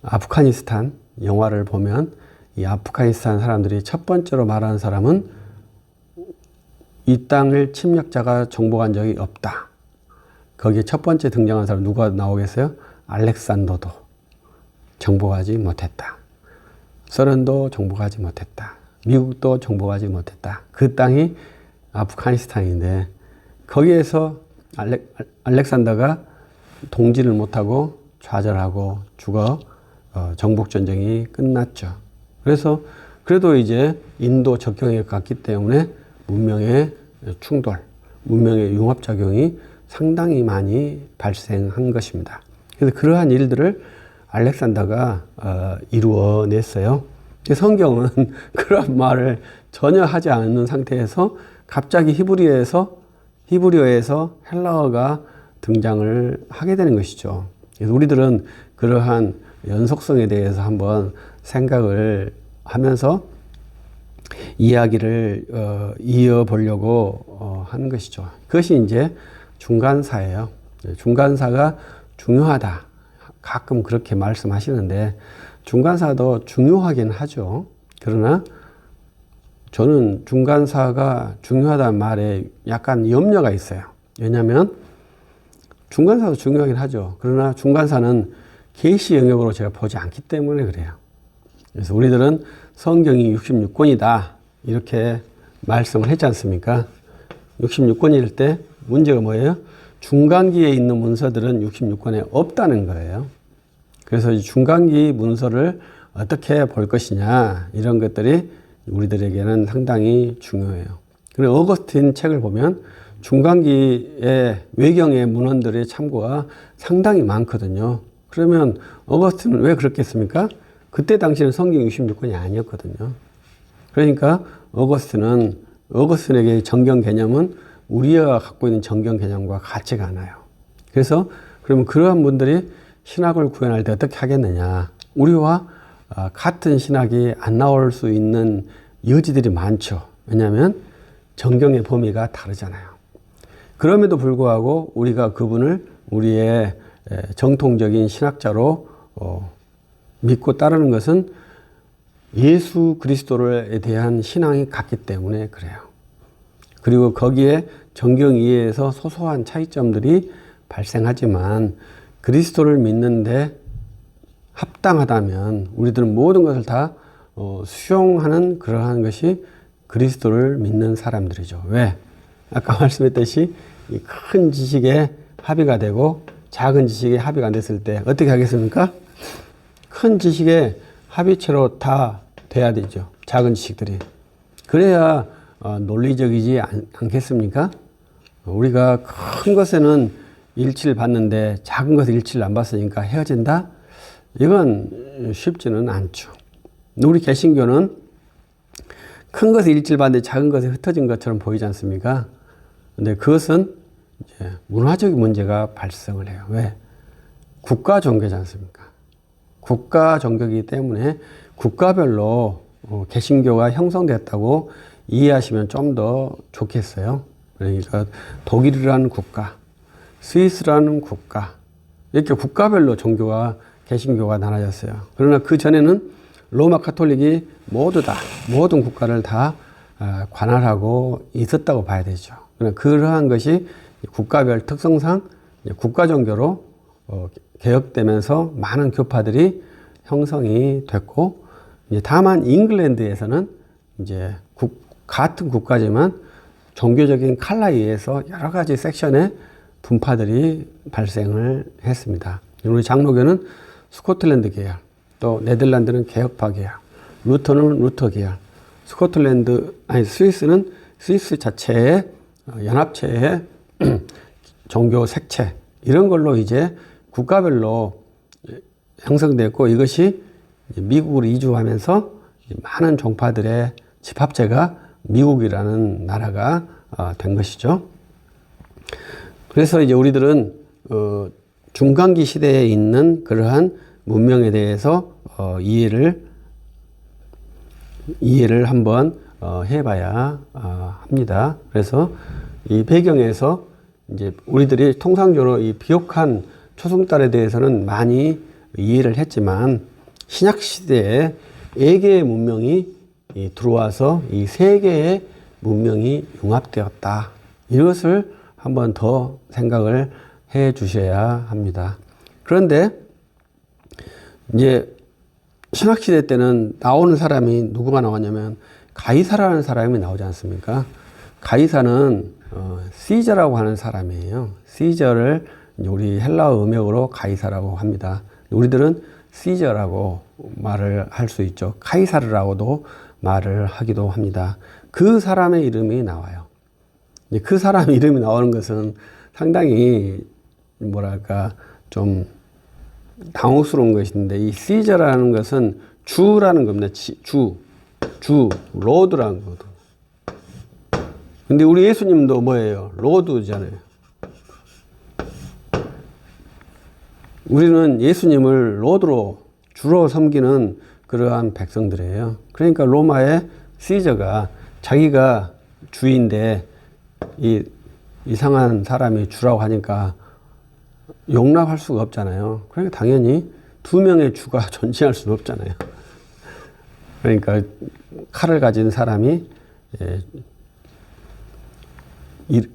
아프가니스탄 영화를 보면 이 아프가니스탄 사람들이 첫 번째로 말하는 사람은 이 땅을 침략자가 정복한 적이 없다. 거기에 첫 번째 등장한 사람 누가 나오겠어요? 알렉산더도 정복하지 못했다. 소련도 정복하지 못했다. 미국도 정복하지 못했다. 그 땅이 아프가니스탄인데 거기에서 알렉산더가 동지를 못하고 좌절하고 죽어 정복전쟁이 끝났죠. 그래서 그래도 이제 인도 적경에 갔기 때문에 문명의 충돌, 문명의 융합작용이 상당히 많이 발생한 것입니다. 그래서 그러한 일들을 알렉산더가 이루어냈어요. 성경은 그런 말을 전혀 하지 않는 상태에서 갑자기 히브리어에서 헬라어가 등장을 하게 되는 것이죠. 그래서 우리들은 그러한 연속성에 대해서 한번 생각을 하면서 이야기를 이어보려고 하는 것이죠. 그것이 이제 중간사예요. 중간사가 중요하다. 가끔 그렇게 말씀하시는데 중간사도 중요하긴 하죠. 그러나 저는 중간사가 중요하다는 말에 약간 염려가 있어요. 왜냐하면 중간사도 중요하긴 하죠. 그러나 중간사는 계시 영역으로 제가 보지 않기 때문에 그래요. 그래서 우리들은 성경이 66권이다 이렇게 말씀을 했지 않습니까? 66권일 때 문제가 뭐예요? 중간기에 있는 문서들은 66권에 없다는 거예요. 그래서 이 중간기 문서를 어떻게 볼 것이냐 이런 것들이 우리들에게는 상당히 중요해요. 그리고 어거스틴 책을 보면 중간기의 외경의 문헌들의 참고가 상당히 많거든요. 그러면 어거스틴은 왜 그렇겠습니까? 그때 당시에는 성경 66권이 아니었거든요. 그러니까 어거스틴에게 정경 개념은 우리가 갖고 있는 정경 개념과 같지가 않아요. 그래서 그러면 그러한 분들이 신학을 구현할 때 어떻게 하겠느냐. 우리와 같은 신학이 안 나올 수 있는 여지들이 많죠. 왜냐하면 정경의 범위가 다르잖아요. 그럼에도 불구하고 우리가 그분을 우리의 정통적인 신학자로 믿고 따르는 것은 예수 그리스도에 대한 신앙이 같기 때문에 그래요. 그리고 거기에 정경 이해에서 소소한 차이점들이 발생하지만 그리스도를 믿는데 합당하다면 우리들은 모든 것을 다 수용하는 그러한 것이 그리스도를 믿는 사람들이죠. 왜? 아까 말씀했듯이 이 큰 지식에 합의가 되고 작은 지식에 합의가 안 됐을 때 어떻게 하겠습니까? 큰 지식에 합의체로 다 돼야 되죠. 작은 지식들이. 그래야 논리적이지 않겠습니까? 우리가 큰 것에는 일치를 봤는데 작은 것에 일치를 안 봤으니까 헤어진다? 이건 쉽지는 않죠. 우리 개신교는 큰 것에 일치를 봤는데 작은 것에 흩어진 것처럼 보이지 않습니까? 근데 그것은 이제 문화적인 문제가 발생을 해요. 왜? 국가 종교지 않습니까? 국가 종교이기 때문에 국가별로 개신교가 형성됐다고 이해하시면 좀 더 좋겠어요. 그러니까 독일이라는 국가, 스위스라는 국가, 이렇게 국가별로 종교가 개신교가 나눠졌어요. 그러나 그 전에는 로마 카톨릭이 모두 다 모든 국가를 다 관할하고 있었다고 봐야 되죠. 그러한 것이 국가별 특성상 국가 종교로 개혁되면서 많은 교파들이 형성이 됐고, 다만 잉글랜드에서는 이제 같은 국가지만 종교적인 칼라에 의해서 여러 가지 섹션의 분파들이 발생을 했습니다. 우리 장로교는 스코틀랜드 계열, 또 네덜란드는 개혁파 계열, 루터는 루터 계열, 스위스는 스위스 자체의 연합체의 종교 색채, 이런 걸로 이제 국가별로 형성됐고, 이것이 미국으로 이주하면서 많은 종파들의 집합체가 미국이라는 나라가 된 것이죠. 그래서 이제 우리들은 중간기 시대에 있는 그러한 문명에 대해서 이해를 한번 해봐야 합니다. 그래서 이 배경에서 이제 우리들이 통상적으로 이 비옥한 초승달에 대해서는 많이 이해를 했지만, 신약 시대에 4개의 문명이 들어와서 이 3개의 문명이 융합되었다. 이것을 한번 더 생각을 해 주셔야 합니다. 그런데 이제 신약 시대 때는 나오는 사람이 누구가 나왔냐면 가이사라는 사람이 나오지 않습니까? 가이사는 시저라고 하는 사람이에요. 시저를 우리 헬라어 음역으로 가이사라고 합니다. 우리들은 시저라고 말을 할 수 있죠. 카이사르라고도 말을 하기도 합니다. 그 사람의 이름이 나와요. 그 사람의 이름이 나오는 것은 상당히 뭐랄까 좀 당혹스러운 것인데, 이 시저라는 것은 주라는 겁니다. 로드라는 거도. 근데 우리 예수님도 뭐예요? 로드잖아요. 우리는 예수님을 로드로 주로 섬기는 그러한 백성들이에요. 그러니까 로마의 시저가 자기가 주인데 이 이상한 사람이 주라고 하니까 용납할 수가 없잖아요. 그러니까 당연히 2명의 주가 존재할 수는 없잖아요. 그러니까 칼을 가진 사람이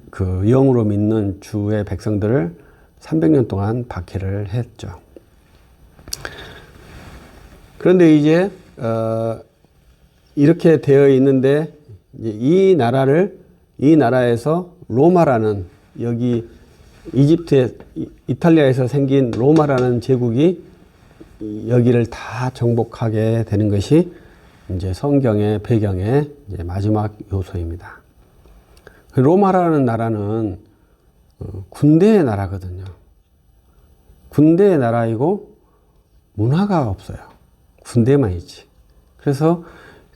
그 영으로 믿는 주의 백성들을 300년 동안 박해를 했죠. 그런데 이제 이렇게 되어 있는데, 이 나라에서 로마라는, 여기 이탈리아에서 생긴 로마라는 제국이 여기를 다 정복하게 되는 것이 이제 성경의 배경의 이제 마지막 요소입니다. 로마라는 나라는 군대의 나라거든요. 군대의 나라이고 문화가 없어요. 군대만 있지. 그래서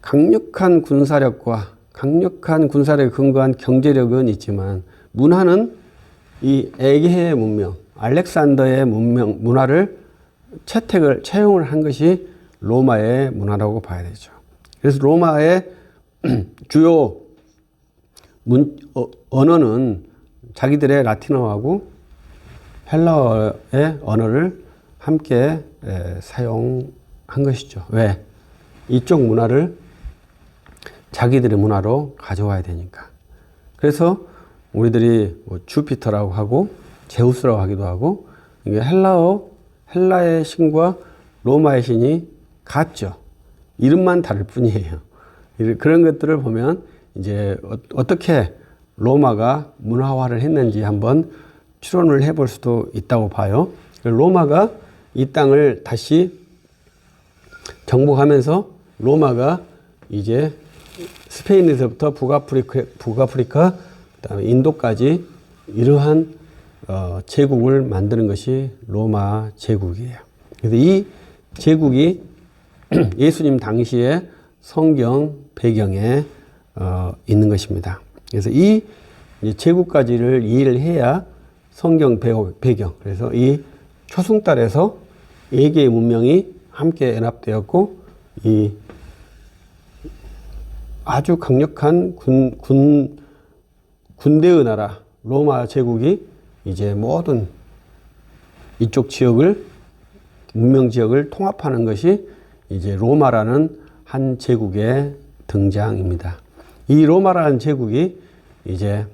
강력한 군사력과 강력한 군사력에 근거한 경제력은 있지만, 문화는 이 에게의 문명, 알렉산더의 문화를 채용을 한 것이 로마의 문화라고 봐야 되죠. 그래서 로마의 주요 언어는 자기들의 라틴어하고 헬라어의 언어를 함께 사용한 것이죠. 왜? 이쪽 문화를 자기들의 문화로 가져와야 되니까. 그래서 우리들이 뭐 주피터라고 하고 제우스라고 하기도 하고, 이게 헬라의 신과 로마의 신이 같죠. 이름만 다를 뿐이에요. 그런 것들을 보면 이제 어떻게 로마가 문화화를 했는지 한번 추론을 해볼 수도 있다고 봐요. 로마가 이 땅을 다시 정복하면서 로마가 이제 스페인에서부터 북아프리카, 그다음에 인도까지 이러한 제국을 만드는 것이 로마 제국이에요. 그래서 이 제국이 예수님 당시의 성경 배경에 있는 것입니다. 그래서 이 제국까지를 이해를 해야 성경 배경, 그래서 이 초승달에서 4개의 문명이 함께 연합되었고, 이 아주 강력한 군대의 나라 로마 제국이 이제 모든 이쪽 지역을, 문명 지역을 통합하는 것이 이제 로마라는 한 제국의 등장입니다. 이 로마라는 제국이 이제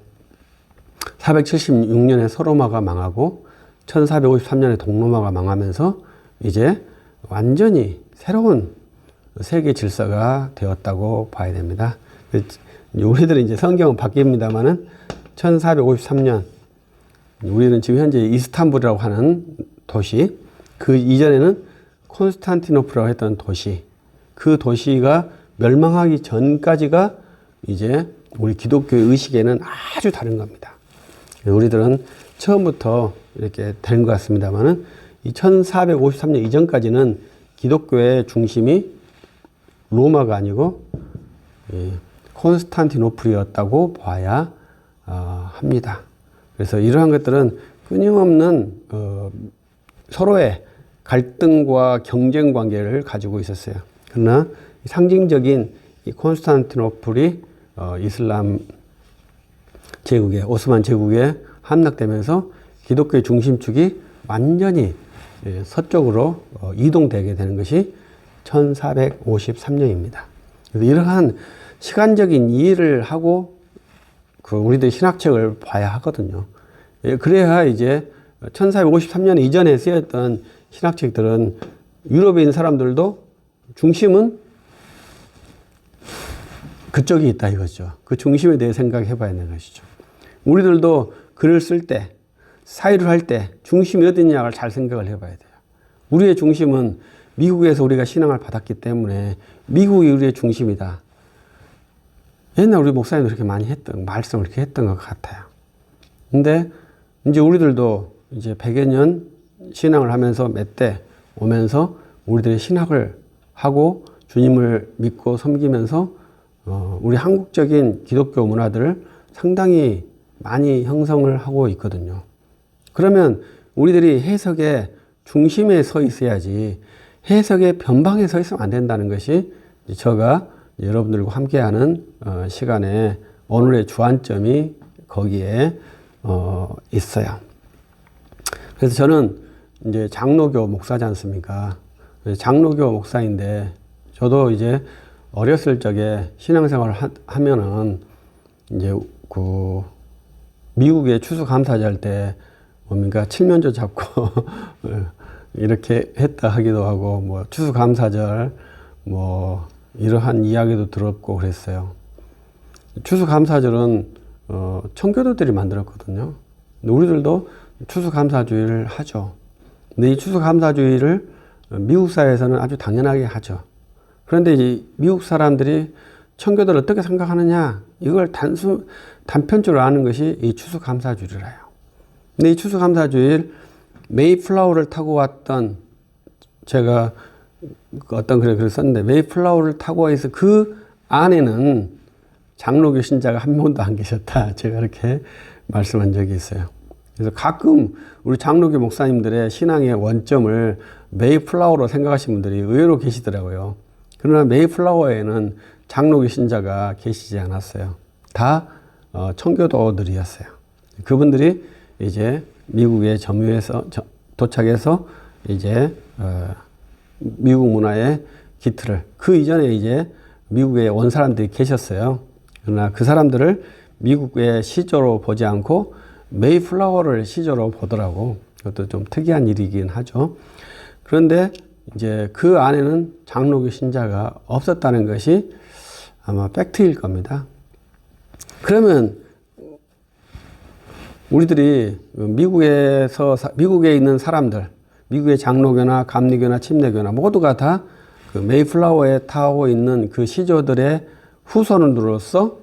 476년에 서로마가 망하고 1453년에 동로마가 망하면서 이제 완전히 새로운 세계 질서가 되었다고 봐야 됩니다. 우리들은 이제 성경은 바뀝니다만은 1453년, 우리는 지금 현재 이스탄불이라고 하는 도시, 그 이전에는 콘스탄티노플이라고 했던 도시, 그 도시가 멸망하기 전까지가 이제 우리 기독교의 의식에는 아주 다른 겁니다. 우리들은 처음부터 이렇게 된 것 같습니다만은 이 1453년 이전까지는 기독교의 중심이 로마가 아니고 콘스탄티노플이었다고 봐야 합니다. 그래서 이러한 것들은 끊임없는 서로의 갈등과 경쟁 관계를 가지고 있었어요. 그러나 상징적인 이 콘스탄티노플이 이슬람 제국에, 오스만 제국에 함락되면서 기독교의 중심축이 완전히 서쪽으로 이동되게 되는 것이 1453년입니다. 그래서 이러한 시간적인 이해를 하고 우리들 신학책을 봐야 하거든요. 그래야 이제 1453년 이전에 쓰였던 신학책들은 유럽인 사람들도 중심은 그쪽이 있다 이거죠. 그 중심에 대해 생각해 봐야 하는 것이죠. 우리들도 글을 쓸 때, 사유를 할 때 중심이 어디냐를 잘 생각을 해 봐야 돼요. 우리의 중심은 미국에서 우리가 신앙을 받았기 때문에 미국이 우리의 중심이다. 옛날 우리 목사님도 그렇게 많이 말씀을 그렇게 했던 것 같아요. 근데 이제 우리들도 이제 100여 년 신앙을 하면서 몇 대 오면서 우리들의 신학을 하고 주님을 믿고 섬기면서 우리 한국적인 기독교 문화들을 상당히 많이 형성을 하고 있거든요. 그러면 우리들이 해석의 중심에 서 있어야지 해석의 변방에 서 있으면 안 된다는 것이 제가 여러분들과 함께하는 시간에 오늘의 주안점이 거기에 있어요. 그래서 저는 이제 장로교 목사지 않습니까? 장로교 목사인데 저도 이제 어렸을 적에 신앙생활을 하면은 이제 그 미국에 추수감사절 때 뭡니까 칠면조 잡고 이렇게 했다 하기도 하고 뭐 추수감사절 뭐 이러한 이야기도 들었고 그랬어요. 추수감사절은 청교도들이 만들었거든요. 근데 우리들도 추수감사주의를 하죠. 근데 이 추수감사주의를 미국 사회에서는 아주 당연하게 하죠. 그런데 이제 미국 사람들이 청교도를 어떻게 생각하느냐, 이걸 단편적으로 아는 것이 이 추수감사주의라요. 근데 이 추수감사주의를 메이플라워를 타고 왔던, 제가 어떤 글을 썼는데, 메이플라워를 타고 와서 그 안에는 장로교 신자가 한 명도 안 계셨다. 제가 그렇게 말씀한 적이 있어요. 그래서 가끔 우리 장로교 목사님들의 신앙의 원점을 메이플라워로 생각하시는 분들이 의외로 계시더라고요. 그러나 메이플라워에는 장로교 신자가 계시지 않았어요. 다 청교도들이었어요. 그분들이 이제 미국의 점유해서 도착해서 이제 미국 문화의 기틀을, 그 이전에 이제 미국에 온 사람들이 계셨어요. 그러나 그 사람들을 미국의 시조로 보지 않고 메이플라워를 시조로 보더라고. 그것도 좀 특이한 일이긴 하죠. 그런데 이제 그 안에는 장로교 신자가 없었다는 것이 아마 팩트일 겁니다. 그러면 우리들이 미국에 있는 사람들, 미국의 장로교나 감리교나 침례교나 모두가 다 그 메이플라워에 타고 있는 그 시조들의 후손으로서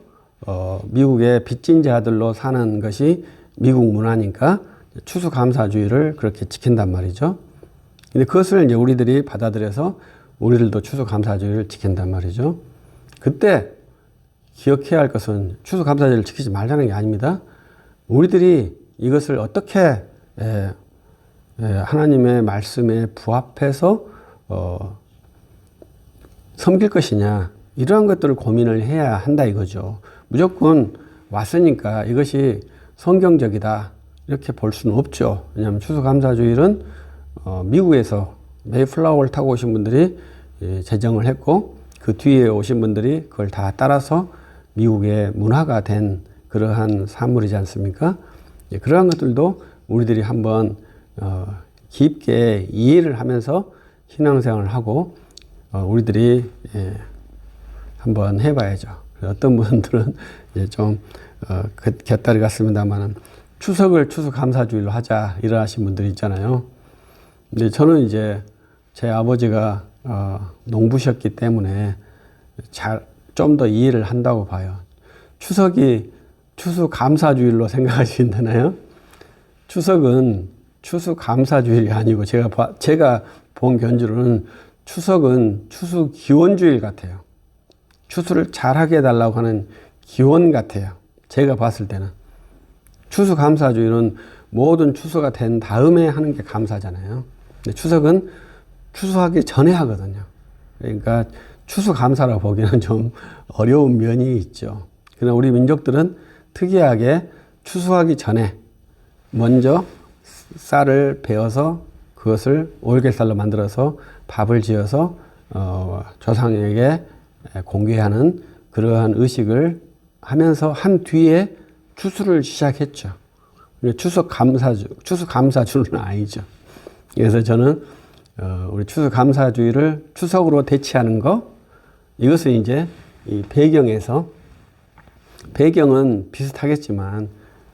미국의 빚진 자들로 사는 것이 미국 문화니까 추수감사주의를 그렇게 지킨단 말이죠. 근데 그것을 이제 우리들이 받아들여서 우리들도 추수감사주의를 지킨단 말이죠. 그때 기억해야 할 것은 추수감사주의를 지키지 말자는 게 아닙니다. 우리들이 이것을 어떻게 하나님의 말씀에 부합해서 섬길 것이냐, 이러한 것들을 고민을 해야 한다 이거죠. 무조건 왔으니까 이것이 성경적이다 이렇게 볼 수는 없죠. 왜냐하면 추수감사주일은 미국에서 메이플라워를 타고 오신 분들이 제정을 했고 그 뒤에 오신 분들이 그걸 다 따라서 미국의 문화가 된 그러한 산물이지 않습니까? 그러한 것들도 우리들이 한번 깊게 이해를 하면서 신앙생활을 하고 우리들이 한번 해봐야죠. 어떤 분들은 이제 좀 곁다리 같습니다만은 추석을 추수감사주일로 하자 이러하신 분들이 있잖아요. 근데 저는 이제 제 아버지가 농부셨기 때문에 좀 더 이해를 한다고 봐요. 추석이 추수감사주일로 생각하시나요? 추석은 추수감사주일이 아니고 제가 본 견주로는 추석은 추수기원주일 같아요. 추수를 잘하게 해달라고 하는 기원 같아요. 제가 봤을 때는. 추수감사주일은 모든 추수가 된 다음에 하는 게 감사잖아요. 근데 추석은 추수하기 전에 하거든요. 그러니까 추수감사라고 보기는 좀 어려운 면이 있죠. 그러나 우리 민족들은 특이하게 추수하기 전에 먼저 쌀을 베어서 그것을 오일개쌀로 만들어서 밥을 지어서 조상에게 공개하는 그러한 의식을 하면서 한 뒤에 추수를 시작했죠. 추수감사주는 아니죠. 그래서 저는 우리 추수감사주의를 추석으로 대체하는 거, 이것은 이제 이 배경은 비슷하겠지만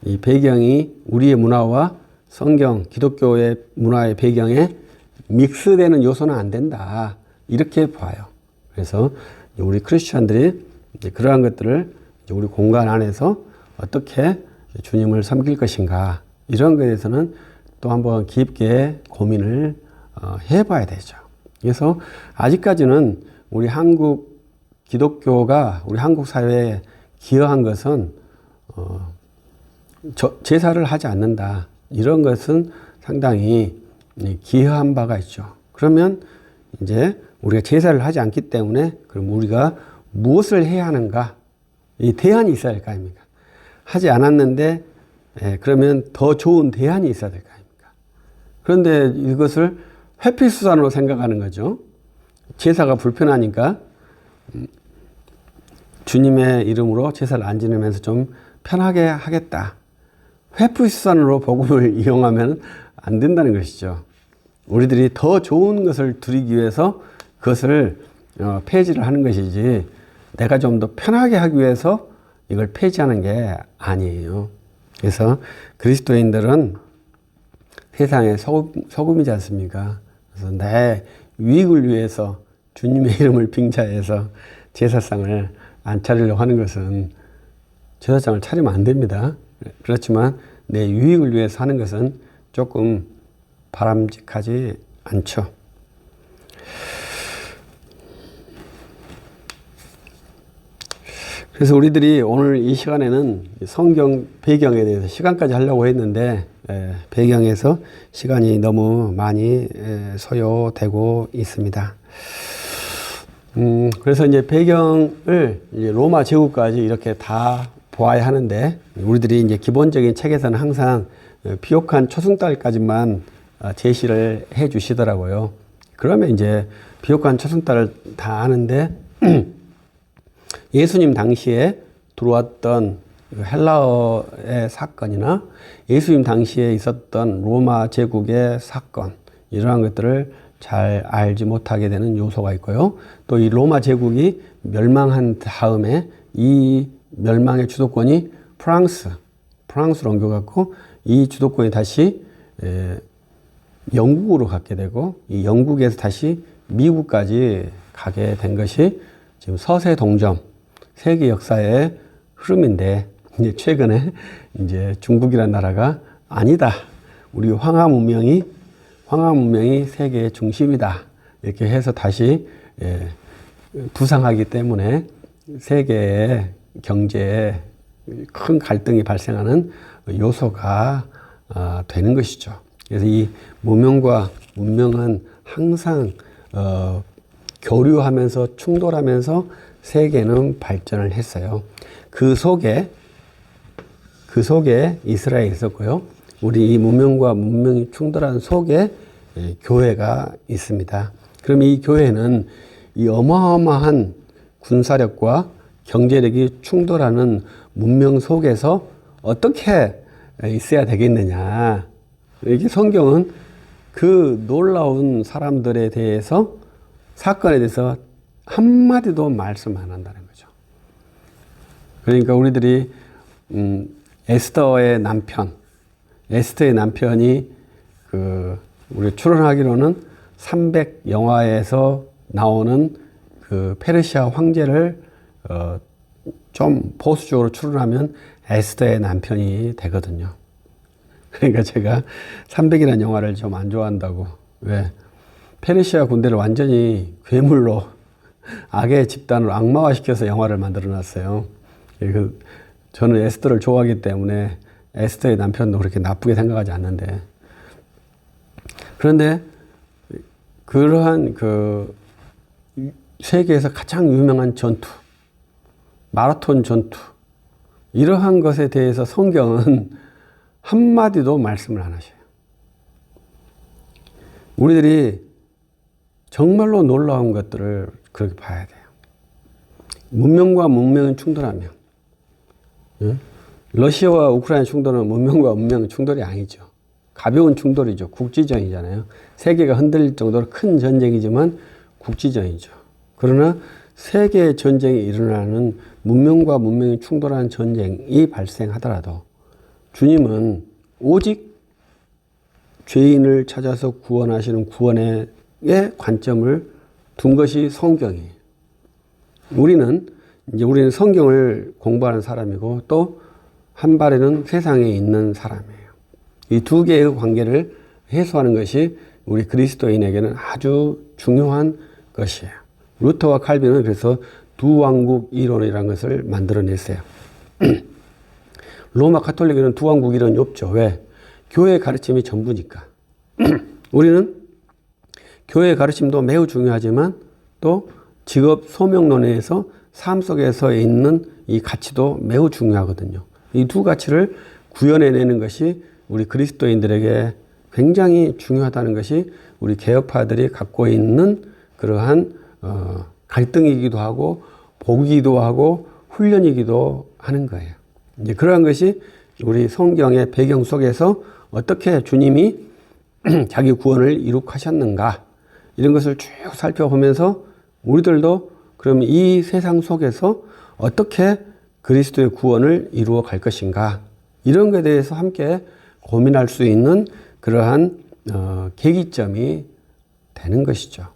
이 배경이 우리의 문화와 성경, 기독교의 문화의 배경에 믹스되는 요소는 안 된다. 이렇게 봐요. 그래서 우리 크리스천들이 그러한 것들을 우리 공간 안에서 어떻게 주님을 섬길 것인가, 이런 것에 대해서는 또 한번 깊게 고민을 해봐야 되죠. 그래서 아직까지는 우리 한국 기독교가 우리 한국 사회에 기여한 것은 제사를 하지 않는다. 이런 것은 상당히 기여한 바가 있죠. 그러면 이제 우리가 제사를 하지 않기 때문에 그럼 우리가 무엇을 해야 하는가? 이 대안이 있어야 될 거 아닙니까? 하지 않았는데 그러면 더 좋은 대안이 있어야 될 거 아닙니까? 그런데 이것을 회피수단으로 생각하는 거죠. 제사가 불편하니까 주님의 이름으로 제사를 안 지내면서 좀 편하게 하겠다. 회피수단으로 복음을 이용하면 안 된다는 것이죠. 우리들이 더 좋은 것을 드리기 위해서 그것을 폐지를 하는 것이지, 내가 좀 더 편하게 하기 위해서 이걸 폐지하는 게 아니에요. 그래서 그리스도인들은 세상의 소금이지 않습니까? 그래서 내 유익을 위해서 주님의 이름을 빙자해서 제사상을 안 차리려고 하는 것은 제사상을 차리면 안 됩니다. 그렇지만 내 유익을 위해서 하는 것은 조금 바람직하지 않죠. 그래서 우리들이 오늘 이 시간에는 성경 배경에 대해서 시간까지 하려고 했는데 배경에서 시간이 너무 많이 소요되고 있습니다. 그래서 이제 배경을 이제 로마 제국까지 이렇게 다 보아야 하는데, 우리들이 이제 기본적인 책에서는 항상 비옥한 초승달까지만 제시를 해 주시더라고요. 그러면 이제 비옥한 초승달을 다 아는데 예수님 당시에 들어왔던 헬라어의 사건이나 예수님 당시에 있었던 로마 제국의 사건, 이러한 것들을 잘 알지 못하게 되는 요소가 있고요. 또 이 로마 제국이 멸망한 다음에 이 멸망의 주도권이 프랑스로 옮겨갔고 이 주도권이 다시 영국으로 갖게 되고 이 영국에서 다시 미국까지 가게 된 것이 지금 서세 동점 세계 역사의 흐름인데 이제 최근에 이제 중국이라는 나라가 아니다. 우리 황하 문명이 세계의 중심이다. 이렇게 해서 다시 부상하기 때문에 세계의 경제에 큰 갈등이 발생하는 요소가 되는 것이죠. 그래서 이 문명과 문명은 항상 교류하면서 충돌하면서 세계는 발전을 했어요. 그 속에 이스라엘이 있었고요. 우리 이 문명과 문명이 충돌한 속에 교회가 있습니다. 그럼 이 교회는 이 어마어마한 군사력과 경제력이 충돌하는 문명 속에서 어떻게 있어야 되겠느냐. 이게 성경은 그 놀라운 사람들에 대해서 사건에 대해서 한마디도 말씀 안 한다는 거죠. 그러니까 우리들이 에스더의 남편이 우리 추론하기로는 300 영화에서 나오는 그 페르시아 황제를 좀 보수적으로 추론하면 에스더의 남편이 되거든요. 그러니까 제가 300이라는 영화를 좀 안 좋아한다고. 왜? 페르시아 군대를 완전히 괴물로 악의 집단으로 악마화시켜서 영화를 만들어 놨어요. 저는 에스더를 좋아하기 때문에 에스더의 남편도 그렇게 나쁘게 생각하지 않는데. 그런데 그러한 세계에서 가장 유명한 전투, 마라톤 전투, 이러한 것에 대해서 성경은 한마디도 말씀을 안 하셔요. 우리들이 정말로 놀라운 것들을 그렇게 봐야 돼요. 문명과 문명은 충돌하면, 러시아와 우크라이나 충돌은 문명과 문명의 충돌이 아니죠. 가벼운 충돌이죠. 국지전이잖아요. 세계가 흔들릴 정도로 큰 전쟁이지만 국지전이죠. 그러나 세계 전쟁이 일어나는 문명과 문명이 충돌하는 전쟁이 발생하더라도 주님은 오직 죄인을 찾아서 구원하시는 구원의 관점을 둔 것이 성경이에요. 우리는 성경을 공부하는 사람이고 또 한 발에는 세상에 있는 사람이에요. 이 두 개의 관계를 해소하는 것이 우리 그리스도인에게는 아주 중요한 것이에요. 루터와 칼빈은 그래서 두 왕국 이론이라는 것을 만들어냈어요. 로마 가톨릭에는 두 왕국 이론이 없죠. 왜? 교회의 가르침이 전부니까. 우리는 교회의 가르침도 매우 중요하지만 또 직업 소명론에서 삶 속에서 있는 이 가치도 매우 중요하거든요. 이 두 가치를 구현해내는 것이 우리 그리스도인들에게 굉장히 중요하다는 것이 우리 개혁파들이 갖고 있는 그러한 갈등이기도 하고 복이기도 하고 훈련이기도 하는 거예요. 이제 그러한 것이 우리 성경의 배경 속에서 어떻게 주님이 자기 구원을 이룩하셨는가 이런 것을 쭉 살펴보면서 우리들도 그럼 이 세상 속에서 어떻게 그리스도의 구원을 이루어 갈 것인가 이런 것에 대해서 함께 고민할 수 있는 그러한 계기점이 되는 것이죠.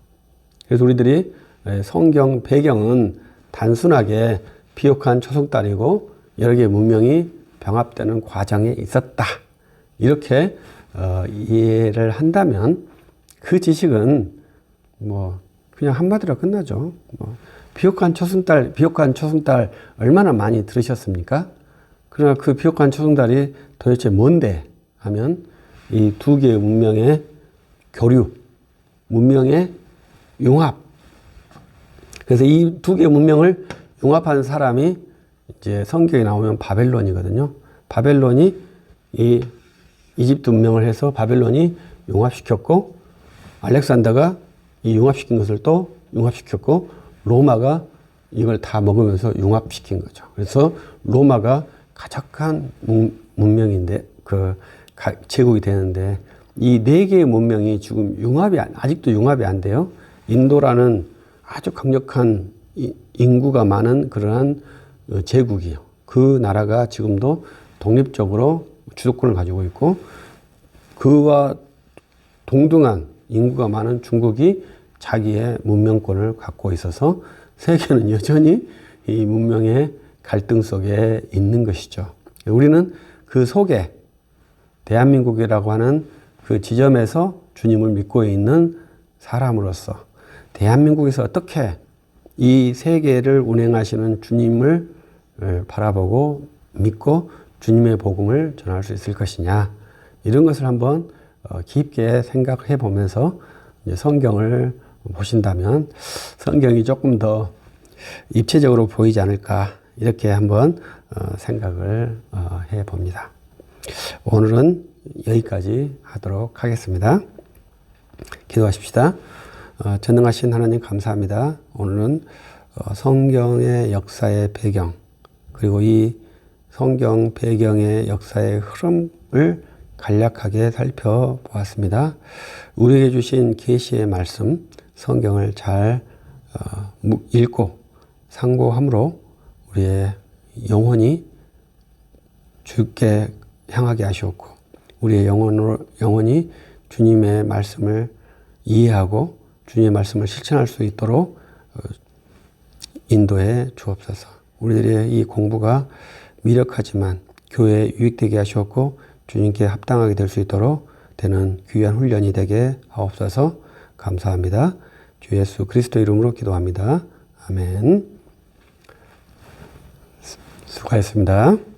그래서 우리들이 성경 배경은 단순하게 비옥한 초승달이고 여러 개의 문명이 병합되는 과정에 있었다. 이렇게 이해를 한다면 그 지식은 그냥 한마디로 끝나죠. 비옥한 초승달 얼마나 많이 들으셨습니까? 그러나 그 비옥한 초승달이 도대체 뭔데 하면 이 두 개의 문명의 교류, 문명의 융합. 그래서 이 두 개의 문명을 융합한 사람이 이제 성경에 나오면 바벨론이거든요. 바벨론이 이 이집트 문명을 해서 바벨론이 융합시켰고 알렉산더가 이 융합시킨 것을 또 융합시켰고 로마가 이걸 다 먹으면서 융합시킨 거죠. 그래서 로마가 가장 큰 문명인데 제국이 되는데 이 네 개의 문명이 지금 아직도 융합이 안 돼요. 인도라는 아주 강력한 인구가 많은 그러한 제국이요. 그 나라가 지금도 독립적으로 주도권을 가지고 있고, 그와 동등한 인구가 많은 중국이 자기의 문명권을 갖고 있어서 세계는 여전히 이 문명의 갈등 속에 있는 것이죠. 우리는 그 속에 대한민국이라고 하는 그 지점에서 주님을 믿고 있는 사람으로서 대한민국에서 어떻게 이 세계를 운행하시는 주님을 바라보고 믿고 주님의 복음을 전할 수 있을 것이냐, 이런 것을 한번 깊게 생각해 보면서 성경을 보신다면 성경이 조금 더 입체적으로 보이지 않을까, 이렇게 한번 생각을 해 봅니다. 오늘은 여기까지 하도록 하겠습니다. 기도하십시다. 전능하신 하나님 감사합니다. 오늘은 성경의 역사의 배경, 그리고 이 성경 배경의 역사의 흐름을 간략하게 살펴보았습니다. 우리에게 주신 계시의 말씀, 성경을 잘 읽고 상고함으로 우리의 영혼이 주께 향하게 하시옵고, 우리의 영혼이 주님의 말씀을 이해하고 주님의 말씀을 실천할 수 있도록 인도해 주옵소서. 우리들의 이 공부가 미력하지만 교회에 유익되게 하시옵고 주님께 합당하게 될 수 있도록 되는 귀한 훈련이 되게 하옵소서. 감사합니다. 주 예수 그리스도 이름으로 기도합니다. 아멘. 수고하셨습니다.